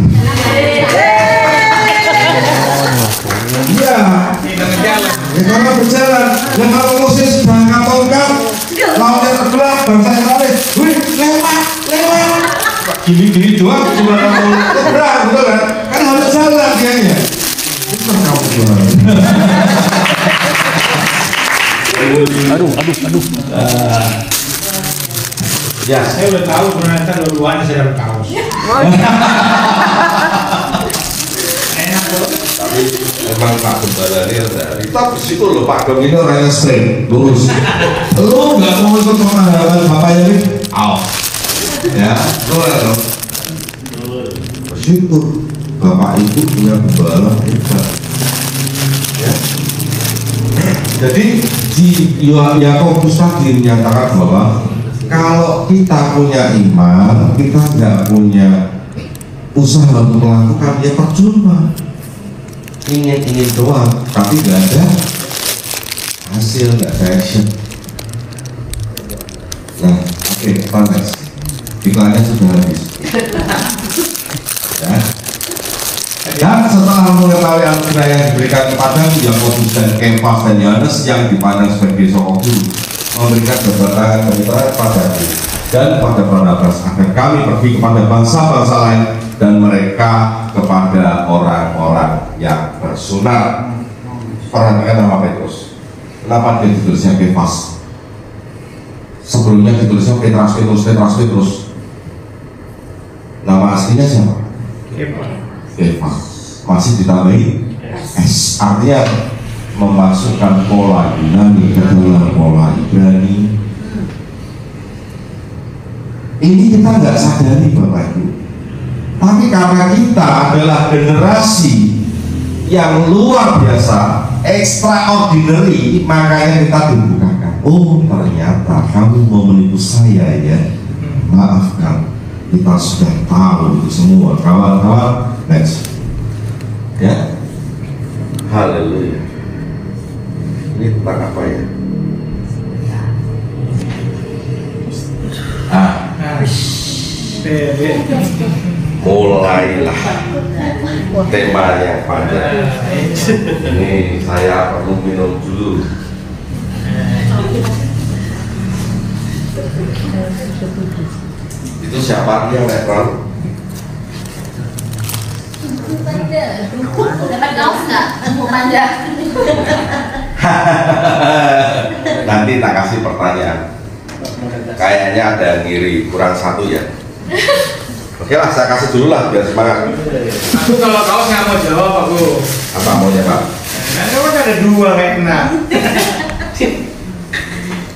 Iya. Ya karena berjalan. Dan kalau Moses berangkat tongkat, lautnya terbelah, bangsa Israel, wih, lewat. gini doang cuma kamu keberang, betul kan? Kan harus jalan dianya. Itu kamu jualan. Aduh. Ya, Saya udah tahu ternyata duluan saya dapat kaos. Enak loh. tapi memang Pak Gembala ini dari top situ loh, Pak Gem ini orangnya straight, lurus. Lu nggak mau ikut pemahaman bapaknya ini? Out. Ya, lu bersyukur bapak itu punya gembala hebat. Ya. Jadi di Yakobus tadi menyatakan bahwa kalau kita punya iman, kita nggak punya usaha untuk melakukan, ya percuma. Ingin doang, tapi nggak ada hasil, nggak ada action. Nah, oke, panas. Iklannya sudah habis. Ya. Dan setelah mengetahui anugerah yang diberikan kepada Yakobus dan Kefas dan Yohanes yang dipandang sebagai sokong guru, memberikan berbagai kemitraan padaku dan pada Barnabas agar kami pergi kepada bangsa-bangsa lain dan mereka kepada orang-orang yang bersunat. Perhatikan nama Petrus. Kenapa dia ditulisnya Kefas? Sebelumnya ditulisnya Petrus. Nama aslinya siapa? Kefas. Masih ditambahi S. Artinya memasukkan pola Yunani ke dalam pola Ibrani. Ini kita nggak sadari Bapak Ibu. Tapi karena kita adalah generasi yang luar biasa, extraordinary, makanya kita dibukakan. Oh, ternyata kamu mau menipu saya ya. Maafkan, kita sudah tahu itu semua. Kawan-kawan, next. Ya, haleluya. Ini tentang apa ya? Mulailah tema yang panjang. Ini saya perlu minum dulu. Itu siapa yang netral? Dapat kaos nggak? Panda. Nanti tak kasih pertanyaan. Kayaknya ada yang ngiri, kurang satu ya. Oke lah, saya kasih dulu lah biar semangat. Aku kalau kaos nggak mau jawab aku. Apa maunya Pak? Nah, kan ada dua kayak kena.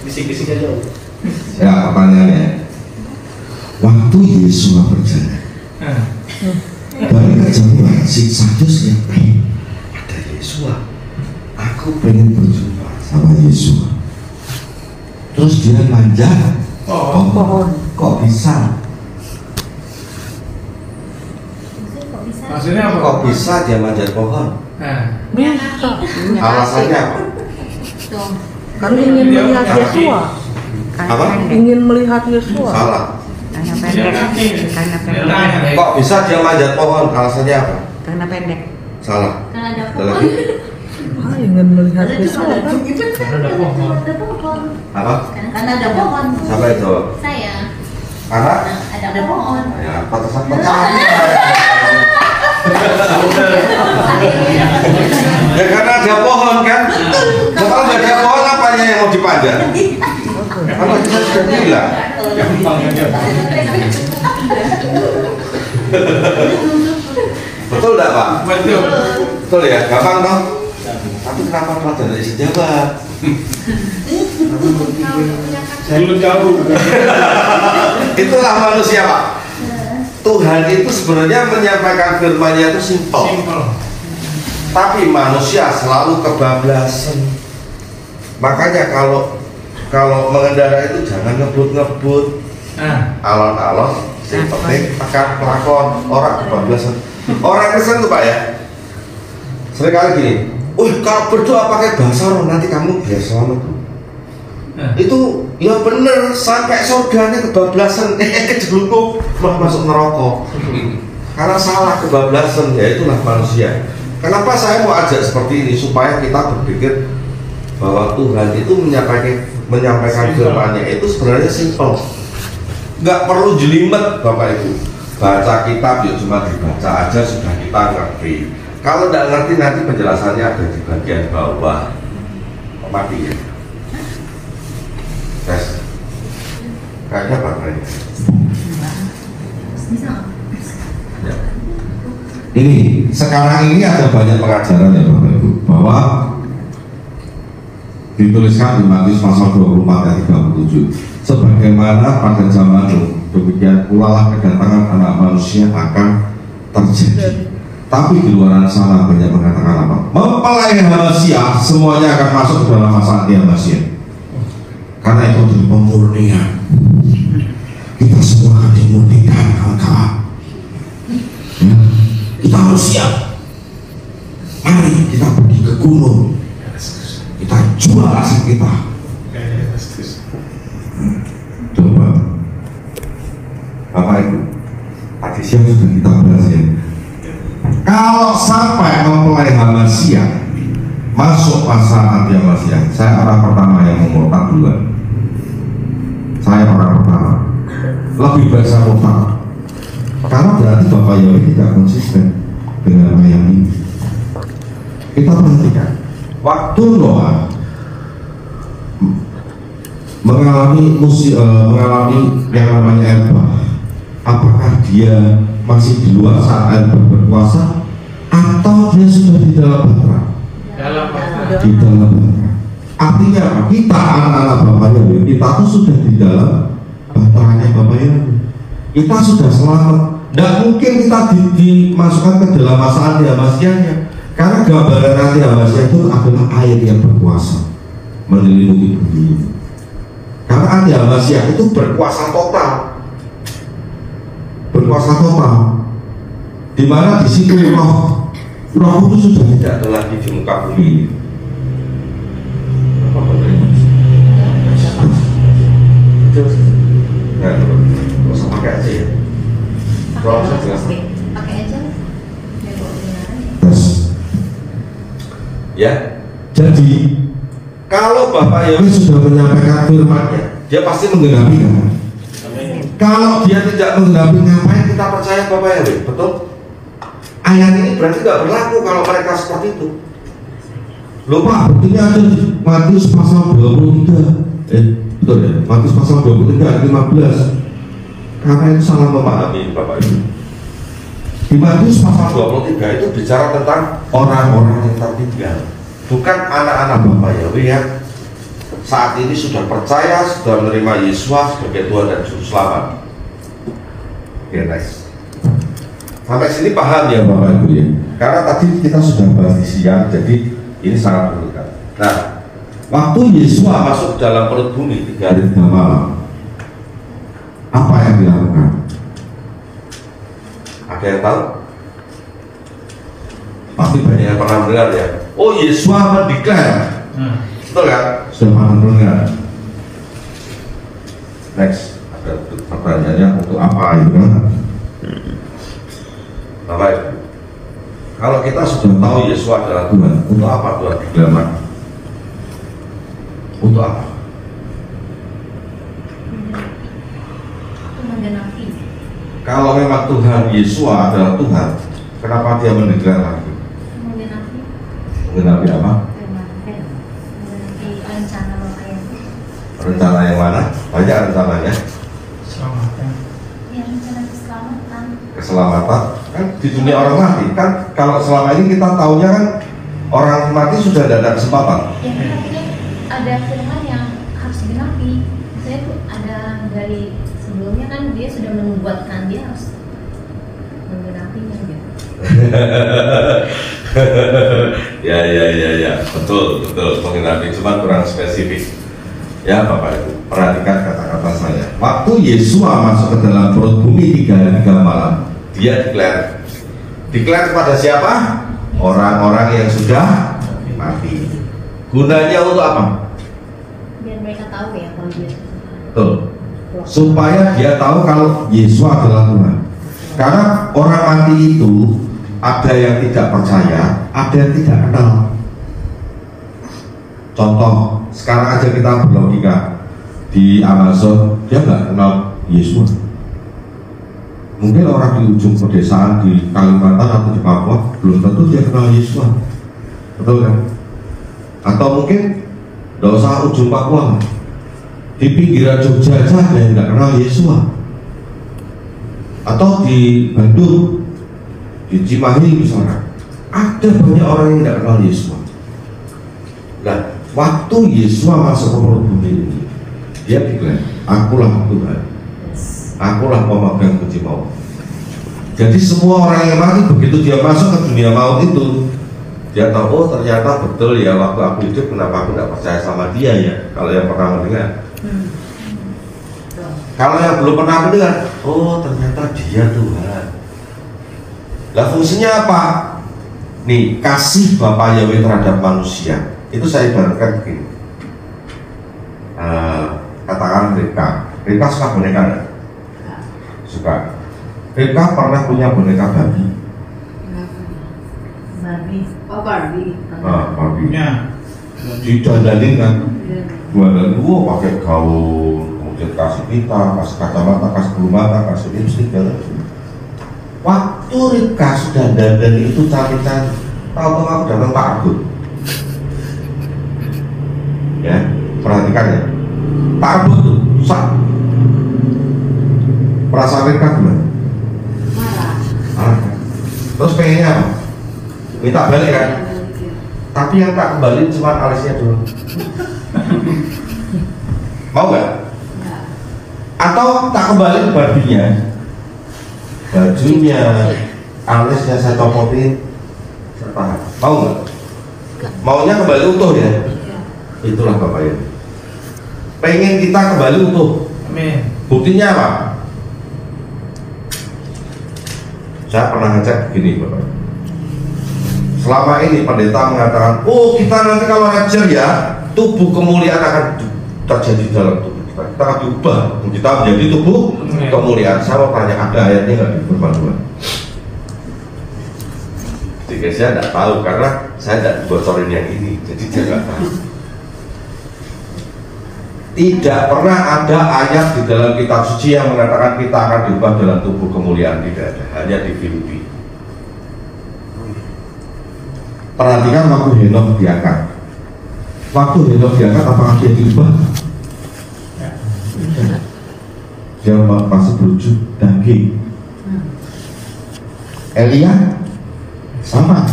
Bisik-bisik aja. Ya, pertanyaannya. Waktu Yesus berjalan dari kejauhan si Sakyus lihat, ada Yesus. Aku pengen berjumpa sama Yesus. Terus dia manjat pohon. Kok bisa? Maksudnya apa? Kok bisa dia manjat pohon? Alasannya apa? Karena ingin melihat Yesua. Apa? Ingin melihat Yesua. Salah. Karena pendek. Kok bisa dia manjat pohon? Alasannya apa? Karena pendek. Salah. Karena ada Ada lagi? Ingin melihat Yesua kan? Karena ada pohon. Ada pohon. Apa? Karena ada pohon. Siapa itu? Saya. Karena? Ada pohon. Ya, pantesan. Ya karena ada pohon kan? Kalau nggak ada pohon apanya yang mau dipanjat? Kalau kita sudah bilang. Betul nggak Pak? Betul. Betul ya, gampang toh? Tapi kenapa pelajaran isi jawab? Belum jauh. Itulah manusia Pak. Tuhan itu sebenarnya menyampaikan firman-Nya itu simpel. Tapi manusia selalu kebablasan. Makanya kalau mengendarai itu jangan ngebut-ngebut. Alon-alon, yang penting tekan pelakon. Orang kebablasan. Orang Kristen tuh Pak ya. Seringkali gini, kalau berdoa pakai bahasa roh nanti kamu biar selamat. Itu ya bener, sampai surganya kebablasan, kejelupuk malah masuk neraka. Karena salah kebablasan, ya itulah manusia. Kenapa saya mau ajak seperti ini? Supaya kita berpikir bahwa Tuhan itu menyampaikan firman-Nya itu sebenarnya simpel. Nggak perlu jelimet Bapak Ibu. baca kitab ya cuma dibaca aja sudah kita ngerti. Kalau tidak ngerti nanti penjelasannya ada di bagian bawah. Mati ya. Tes. Kayaknya baterainya. Ya. Ini sekarang ini ada banyak pengajaran ya Bapak Ibu bahwa dituliskan di Matius pasal 24 ayat 37. Sebagaimana pada zaman Nuh, demikian pula lah kedatangan Anak Manusia akan terjadi. Tapi di luar sana banyak mengatakan apa? Mempelai Hamasia, semuanya akan masuk ke dalam masa anti Hamasia. Karena itu dari pemurnian. Kita semua akan dimurnikan, kawan-kawan. Ya, kita harus siap. Mari kita pergi ke gunung. Kita jual aset kita. Coba, Bapak Ibu, tadi siang sudah kita bahas ya. Kalau sampai mempelai Hamasia masuk masa anti Hamasia, saya orang pertama yang mengurutkan duluan. Saya orang pertama. Lebih baik saya murtad. Karena berarti Bapak Yahweh tidak konsisten dengan apa yang ini. Kita perhatikan, waktu Noah mengalami yang namanya air bah, apakah dia masih di luar saat air bah berkuasa atau dia sudah di dalam bahtera? Di dalam bahtera. Artinya kita anak-anak Bapak Yahweh, kita tuh sudah di dalam bahteranya Bapak Yahweh. Kita sudah selamat. Tidak mungkin kita dimasukkan ke dalam masa anti Hamasianya, karena gambaran anti Hamasia itu adalah air yang berkuasa menyelimuti bumi. Karena anti Hamasia itu berkuasa total, di mana di situ roh itu sudah tidak ada lagi di muka bumi ini. Nah, nggak usah pakai aja ya. Pakai aja. Ya, jadi kalau Bapak Yahweh sudah menyampaikan firman-Nya, dia pasti menggenapi kan? Kalau dia tidak menggenapi, ngapain kita percaya Bapak Yahweh? Betul? Ayat ini berarti tidak berlaku kalau mereka seperti itu. Loh Pak, buktinya ada di Matius pasal 23. Betul ya? Matius pasal 23 ayat 15. Karena itu salah memahami Bapak Ibu. Di Matius pasal 23 itu bicara tentang orang-orang yang tertinggal, bukan anak-anak Bapak Yahweh yang saat ini sudah percaya, sudah menerima Yesus sebagai Tuhan dan Juru Selamat. Oke, next. Sampai sini paham ya Bapak Ibu ya? Karena tadi kita sudah bahas di siang, jadi ini sangat menentukan. Nah, waktu Yesus masuk ke dalam perut bumi 3 hari 3 malam, apa yang dilakukan? Ada yang tahu? Pasti banyak yang pernah mendengar ya. Oh, Yesus mendeklar. Betul kan? Sudah pernah mendengar. Next, ada pertanyaannya untuk apa itu kan? Bapak, kalau kita sudah tahu Yesus adalah Tuhan, untuk apa Tuhan deklar? Untuk apa? Kalau memang Tuhan Yesus adalah Tuhan, kenapa dia mendeklar lagi? Menggenapi apa? Menggenapi rencana Bapak Yahweh. Rencana yang mana? Banyak rencananya. Ya, rencana keselamatan. Keselamatan kan di dunia orang mati kan. Kalau selama ini kita tahunya kan orang mati sudah ada kesempatan. Ya, tapi kan ada firman yang harus digenapi. Saya tuh ada dari sebelumnya kan dia sudah membuatkan, dia harus menggenapinya gitu. ya, betul menggenapi, cuma kurang spesifik. Ya Bapak Ibu, perhatikan kata-kata saya. Waktu Yesus masuk ke dalam perut bumi 3 hari 3 malam, dia deklar kepada siapa? Orang-orang yang sudah mati. Gunanya untuk apa? Biar mereka tahu ya kalau dia. Betul. Supaya dia tahu kalau Yesus adalah Tuhan. Karena orang mati itu ada yang tidak percaya, ada yang tidak kenal. Contoh, sekarang aja kita berlogika di Amazon, dia nggak kenal Yesus, Mungkin orang di ujung pedesaan di Kalimantan atau di Papua belum tentu dia kenal Yesus, betul kan? Atau mungkin nggak usah ujung Papua, di pinggiran Jogja aja ada yang nggak kenal Yesus, atau di Bandung, di Cimahi misalnya, ada banyak orang yang nggak kenal Yesus. Nah, waktu Yesus masuk ke mulut bumi ini, dia diklaim, akulah Tuhan, akulah pemegang kunci maut. Jadi semua orang yang mati begitu dia masuk ke dunia maut itu, dia tahu, oh ternyata betul ya waktu aku hidup kenapa aku tidak percaya sama dia ya. Kalau yang pernah mendengar, kalau yang belum pernah mendengar, oh ternyata dia Tuhan. Lah fungsinya apa? Nih, kasih Bapa Yahweh terhadap manusia itu saya ibaratkan begini. Katakan Rika suka boneka nggak? Suka. Rika pernah punya boneka Barbie. Barbie. Barbie-nya didandanin kan, jualan dua pakai gaun, kemudian kasih pita, kasih kacamata, kasih bulu mata, kasih lipstick dan lain-lain. Waktu Rika sudah dandan itu cantik-cantik, tahu-tahu aku datang Pak Argun. Ya, perhatikan ya, Pak Argun tuh susah. Perasaan Rika gimana? Marah kan? Terus pengennya apa? Minta balik kan? Tapi yang tak kembali cuma alisnya dulu. Mau nggak? Atau tak kembali Barbie-nya, bajunya, alisnya saya copotin, serta mau nggak? Maunya kembali utuh ya? Itulah Bapak ya. Pengen kita kembali utuh. Amin. Buktinya apa? Saya pernah ngecek begini Bapak. Selama ini pendeta mengatakan, oh kita nanti kalau rapture ya, tubuh kemuliaan akan terjadi dalam tubuh kita. Kita akan diubah, kita menjadi tubuh kemuliaan. Saya mau tanya, ada ayatnya nggak di firman Tuhan? Jadi saya tidak tahu karena saya tidak bocorin yang ini, jadi saya nggak tahu. Tidak pernah ada ayat di dalam kitab suci yang mengatakan kita akan diubah dalam tubuh kemuliaan, tidak ada, hanya di Filipi. Perhatikan waktu Henokh diangkat. Waktu Henokh diangkat, apakah dia diubah? Dia masih berwujud daging. Elia sama,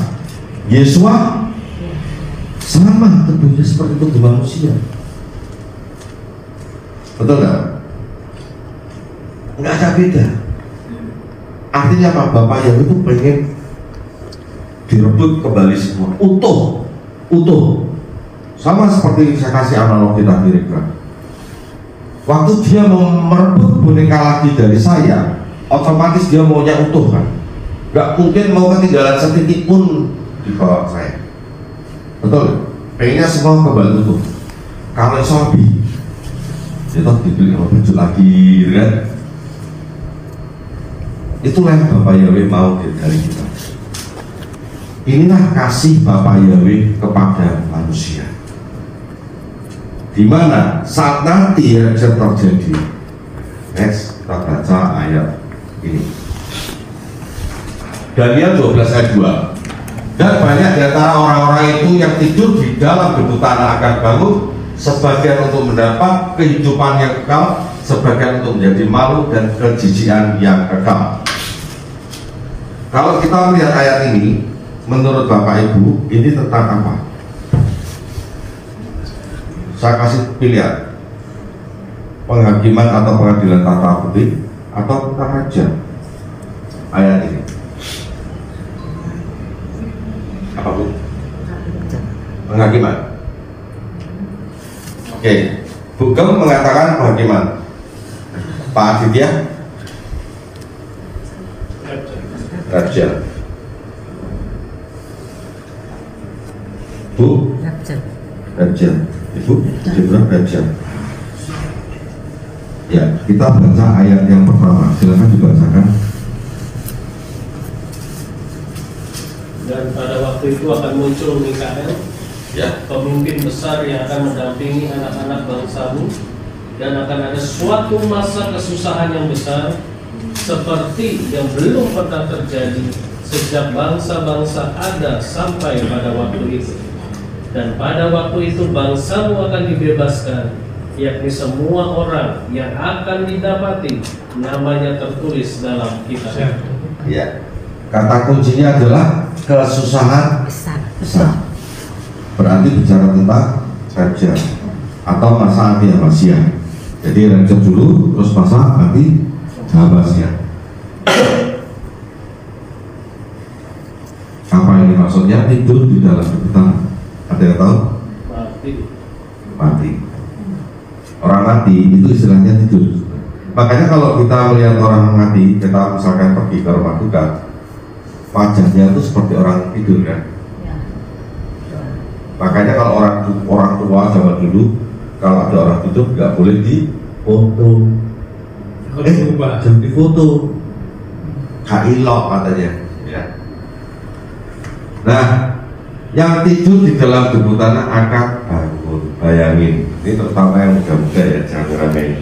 Yesua sama, tubuhnya seperti tubuh manusia. Betul nggak? Nggak ada beda. Artinya apa? Bapak Yahweh itu pengen direbut kembali semua, utuh. Sama seperti saya kasih analogi tadi Rika. Waktu dia mau merebut boneka lagi dari saya, otomatis dia maunya utuh kan? Nggak mungkin mau ketinggalan setitik pun di bawah saya. Betul? Pengennya semua kembali utuh. Kalau sobi itu dibeli sama baju lagi, kan? Itulah yang Bapak Yahweh mau dari kita. Inilah kasih Bapak Yahweh kepada manusia. Dimana saat nanti rapture terjadi, next kita baca ayat ini. Daniel 12 ayat 2. Dan banyak di antara orang-orang itu yang tidur di dalam gedung tanah akan bangun, sebagian untuk mendapat kehidupan yang kekal, sebagian untuk menjadi malu dan kejijikan yang kekal. Kalau kita melihat ayat ini, menurut Bapak Ibu, ini tentang apa? Saya kasih pilihan, penghakiman atau pengadilan tata budi, atau tentang raja. Ayat ini apa Bu? Penghakiman. Oke, Bugem mengatakan penghakiman. Pak Aditya? Raja. Bu? Raja. Ibu? Jumlah raja. Ya, kita baca ayat yang pertama. Silakan dibacakan. Dan pada waktu itu akan muncul Mikael, Ya. pemimpin besar yang akan mendampingi anak-anak bangsamu, dan akan ada suatu masa kesusahan yang besar seperti yang belum pernah terjadi sejak bangsa-bangsa ada sampai pada waktu itu. Dan pada waktu itu bangsamu akan dibebaskan, yakni semua orang yang akan didapati namanya tertulis dalam kitab. Ya, kata kuncinya adalah kesusahan besar. Berarti bicara tentang rapture atau masa anti Abbasiyah. Jadi rapture dulu, terus masa anti Abbasiyah. Apa ini maksudnya? Tidur di dalam kebutaan. Ada yang tahu? Mati. Orang mati itu istilahnya tidur. Makanya kalau kita melihat orang mati, kita misalkan pergi ke rumah duka, wajahnya itu seperti orang tidur kan. Makanya kalau orang tua zaman dulu, kalau ada orang tidur nggak boleh difoto. Jangan difoto. Kailok katanya. Ya. Nah, yang tidur di dalam debutan akan bangun. Bayangin, ini terutama yang muda-muda ya, jangan ramein.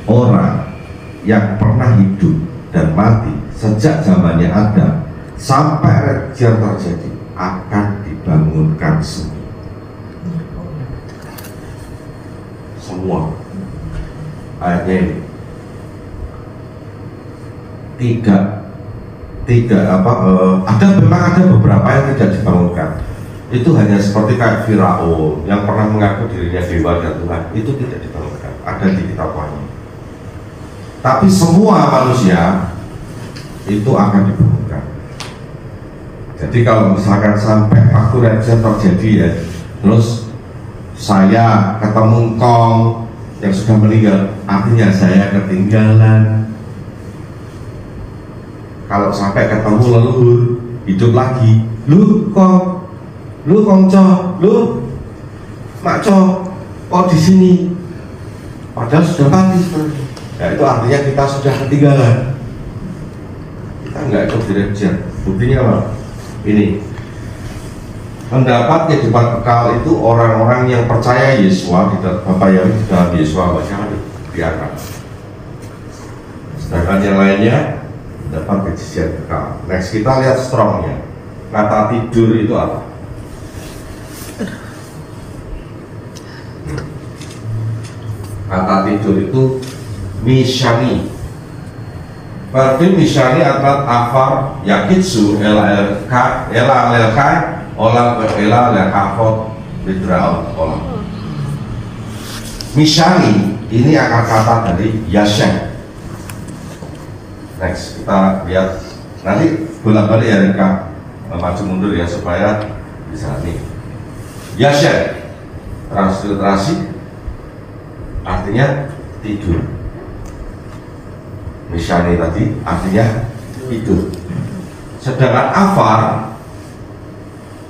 Orang yang pernah hidup dan mati sejak zamannya Adam sampai rapture terjadi akan dibangunkan semua. Ayatnya ini memang ada beberapa yang tidak dibangunkan. Itu hanya seperti kayak Firaun yang pernah mengaku dirinya dewa dan Tuhan, itu tidak dibangunkan. Ada di kitab Wahyu. Tapi semua manusia itu akan dibangunkan. Jadi kalau misalkan sampai waktu rapture terjadi ya, terus saya ketemu engkau yang sudah meninggal, artinya saya ketinggalan. Kalau sampai ketemu leluhur hidup lagi, lu kongco, lu makco, kok di sini? Padahal sudah mati sebenarnya. Ya, itu artinya kita sudah ketinggalan. Kita nggak ikut di rapture. Buktinya apa? Ini mendapat kehidupan kekal itu orang-orang yang percaya Yesua, Bapak Yahudi di dalam Yesua, bahkan diangkat. Sedangkan yang lainnya dapat kejijian kekal. Next kita lihat strongnya. Kata tidur itu apa? Kata tidur itu mishani. Berarti mishani adalah afar yakitsu ela lelkai olah ela lelkafot bidraun olah. Mishani ini akar kata dari yashen. Next kita lihat nanti bolak-balik ya Rika, maju mundur ya supaya bisa nih. Yashen transliterasi artinya tidur. Mishani tadi artinya tidur. Sedangkan afar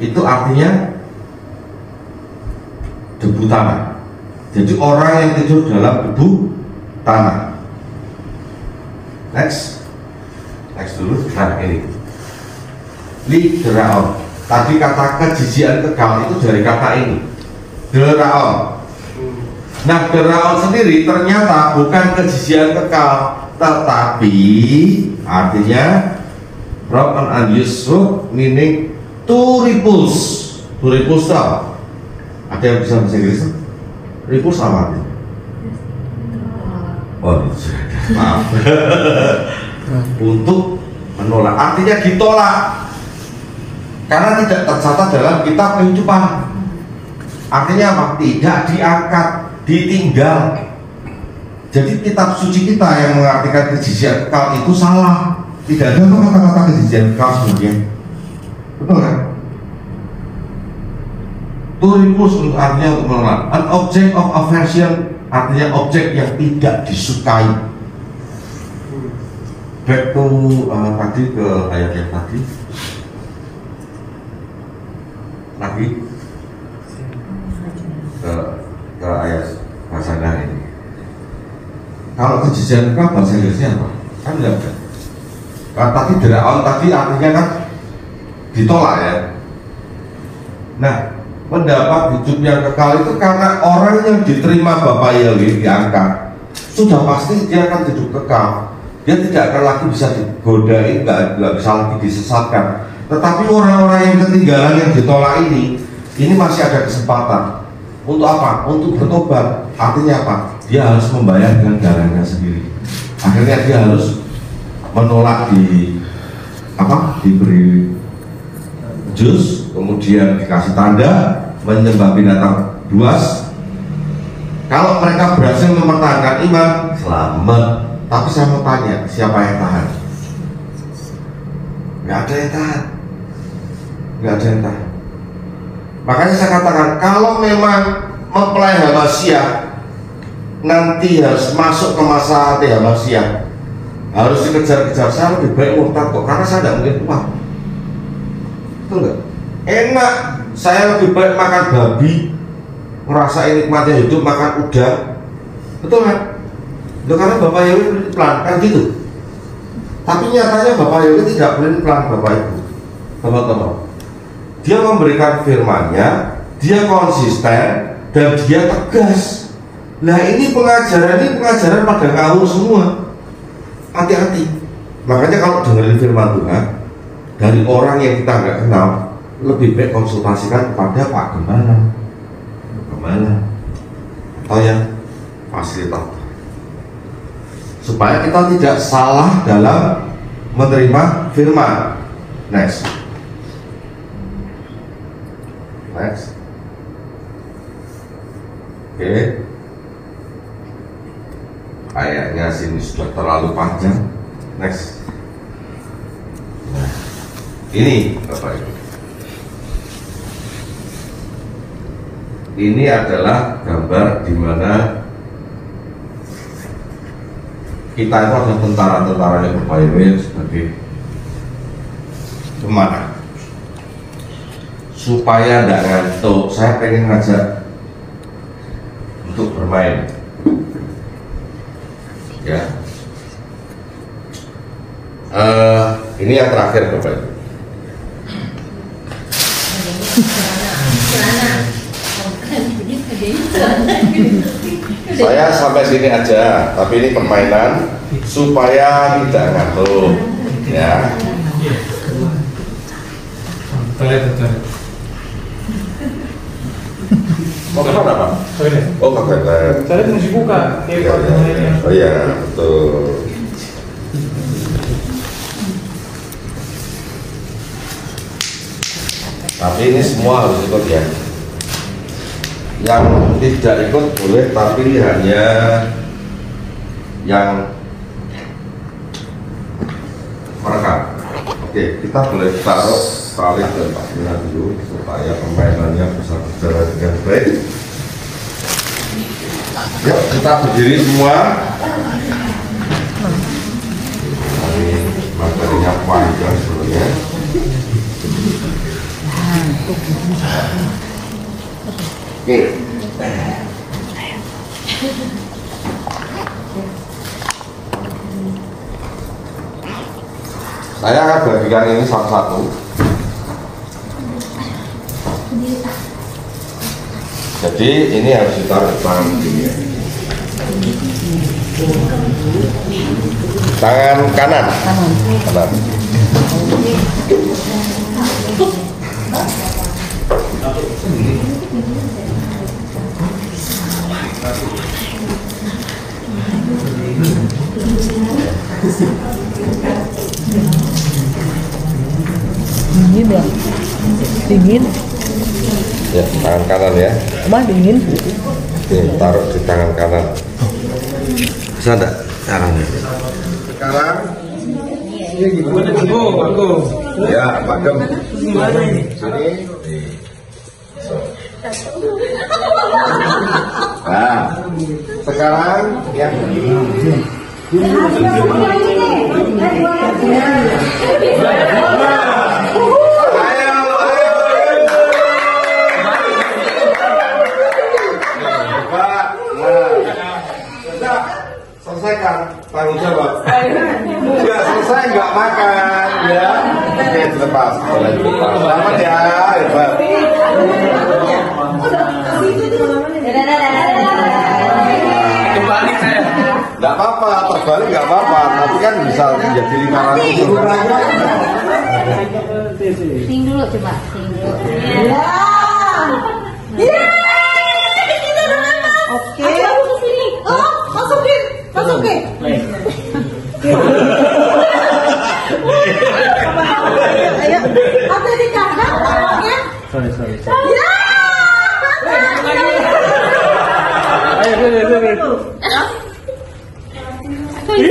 itu artinya debu tanah. Jadi orang yang tidur dalam debu tanah. Next dulu. Nah ini lideraon. Tadi kata kejijian kekal itu dari kata ini deraon. Nah deraon sendiri ternyata bukan kejijian kekal, tetapi artinya broken and useful, meaning to repulse. To repulse tau? Ada yang bisa bahasa Inggris? Repulse apa artinya? Oh, maaf. Untuk menolak, artinya ditolak karena tidak tercatat dalam kitab kehidupan. Artinya apa? Tidak diangkat, ditinggal. Jadi kitab suci kita yang mengartikan kejijian kekal itu salah. Tidak ada kata-kata kejijian kekal sebenarnya. Betul kan? To repulse untuk artinya untuk menolak. An object of aversion artinya objek yang tidak disukai. Back to tadi ke ayat yang tadi. Lagi ke ayat bahasa ini. Kalau kejijian kekal bahasa Inggrisnya apa? Kan enggak ada. Tadi deraon tadi artinya kan ditolak ya. Nah, mendapat hidup yang kekal itu karena orang yang diterima Bapak Yahweh diangkat, sudah pasti dia akan hidup kekal. dia tidak akan lagi bisa digodai, nggak bisa lagi disesatkan. Tetapi orang-orang yang ketinggalan yang ditolak ini masih ada kesempatan. Untuk apa? Untuk bertobat. Artinya apa? Dia harus membayar dengan darahnya sendiri. Akhirnya dia harus menolak diberi jus, kemudian dikasih tanda, menyembah binatang buas. Kalau mereka berhasil mempertahankan iman, selamat. Tapi saya mau tanya, siapa yang tahan? Nggak ada yang tahan. Nggak ada yang tahan. Makanya saya katakan, kalau memang mempelai Hamasiyah nanti harus masuk ke masa hati Hamasiyah, harus dikejar-kejar, saya lebih baik murtad kok, karena saya tidak mungkin kuat. Betul nggak? Enak, saya lebih baik makan babi, ngerasain nikmatnya hidup, makan udang. Betul kan? Loh, karena Bapak Yahweh pelan kan gitu. Tapi nyatanya Bapak Yahweh tidak beri pelan, Bapak Ibu, teman-teman. Dia memberikan firman-Nya, dia konsisten, dan dia tegas. Nah ini pengajaran pada ngawur semua. Hati-hati. Makanya kalau dengerin firman Tuhan dari orang yang kita nggak kenal, lebih baik konsultasikan kepada Pak Gembala atau yang fasilitator, supaya kita tidak salah dalam menerima firman. Next. Oke. Kayaknya sini sudah terlalu panjang. Next. Nah, ini Bapak Ibu. Ini adalah gambar di mana kita itu adalah tentara-tentara yang Bapak Ibu sebagai pemanah. Supaya tidak ngantuk, saya pengen ngajak untuk bermain. Ya, ini yang terakhir Bapak Ibu. Saya sampai sini aja, tapi ini permainan supaya tidak ngantuk. Ya. Mau kemana Pak? Oh ke toilet. Saya mesti buka. Oh iya, betul. Tapi ini semua harus ikut ya. Yang tidak ikut boleh, tapi hanya yang merekam. Oke, kita boleh taruh tali dan pasirnya dulu supaya permainannya bisa berjalan dengan baik. Yuk kita berdiri semua. Ini materinya panjang sebenarnya. Oke. Saya akan bagikan ini satu-satu. Jadi ini harus ditaruh di tangan begini ya. Tangan kanan. Kanan. Dingin ya? Dingin? Ya, tangan kanan ya. Emang dingin? Ini taruh di tangan kanan. Bisa enggak caranya? Sekarang Aku. ya, Pak Gem. Sini. Nah, sekarang yang selesaikan tanggung jawab. Enggak selesai enggak makan ya. Oke, dilepas. Selamat ya, hebat. Kembali saya. Nggak apa-apa, terbalik nggak apa-apa, tapi kan bisa menjadi lingkaran itu. Sing dulu coba, sing dulu. Oke. Oh, masukin. Ayo, apa di kanan? Ya. Sorry. Ya. Ayo. Oke,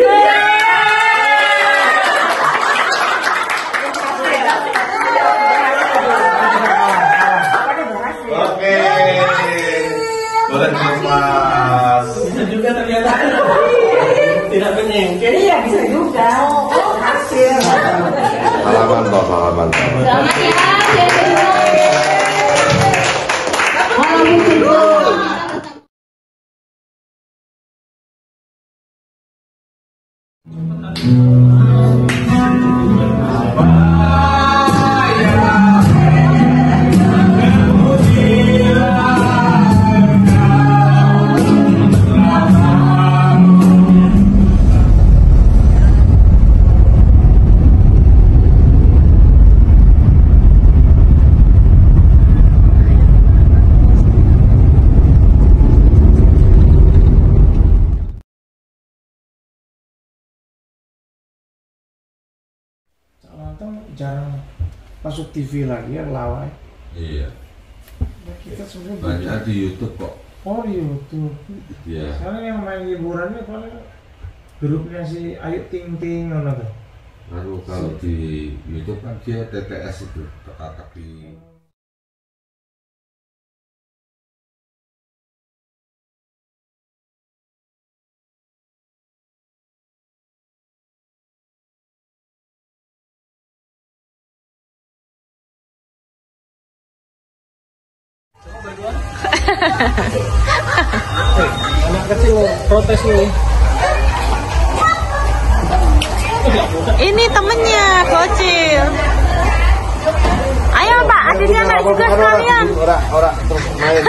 boleh Mas. Bisa juga ternyata. Tidak menyengkel. Iya, bisa juga. Oh, hasil. Salaman toh, salaman. Selamat ya, Nonton jarang masuk TV lagi ya lawai. Iya. Nah, kita sebenarnya Banyak di YouTube kok. Oh di YouTube. Iya. Sekarang yang main hiburannya paling grupnya si Ayu Ting Ting mana tuh? Lalu kalau di YouTube kan dia TTS itu teka-teki. Anak kecil protes nih. Ini temennya, Kocil. Ayo Pak, adiknya Mbak juga sekalian. Ora terus main.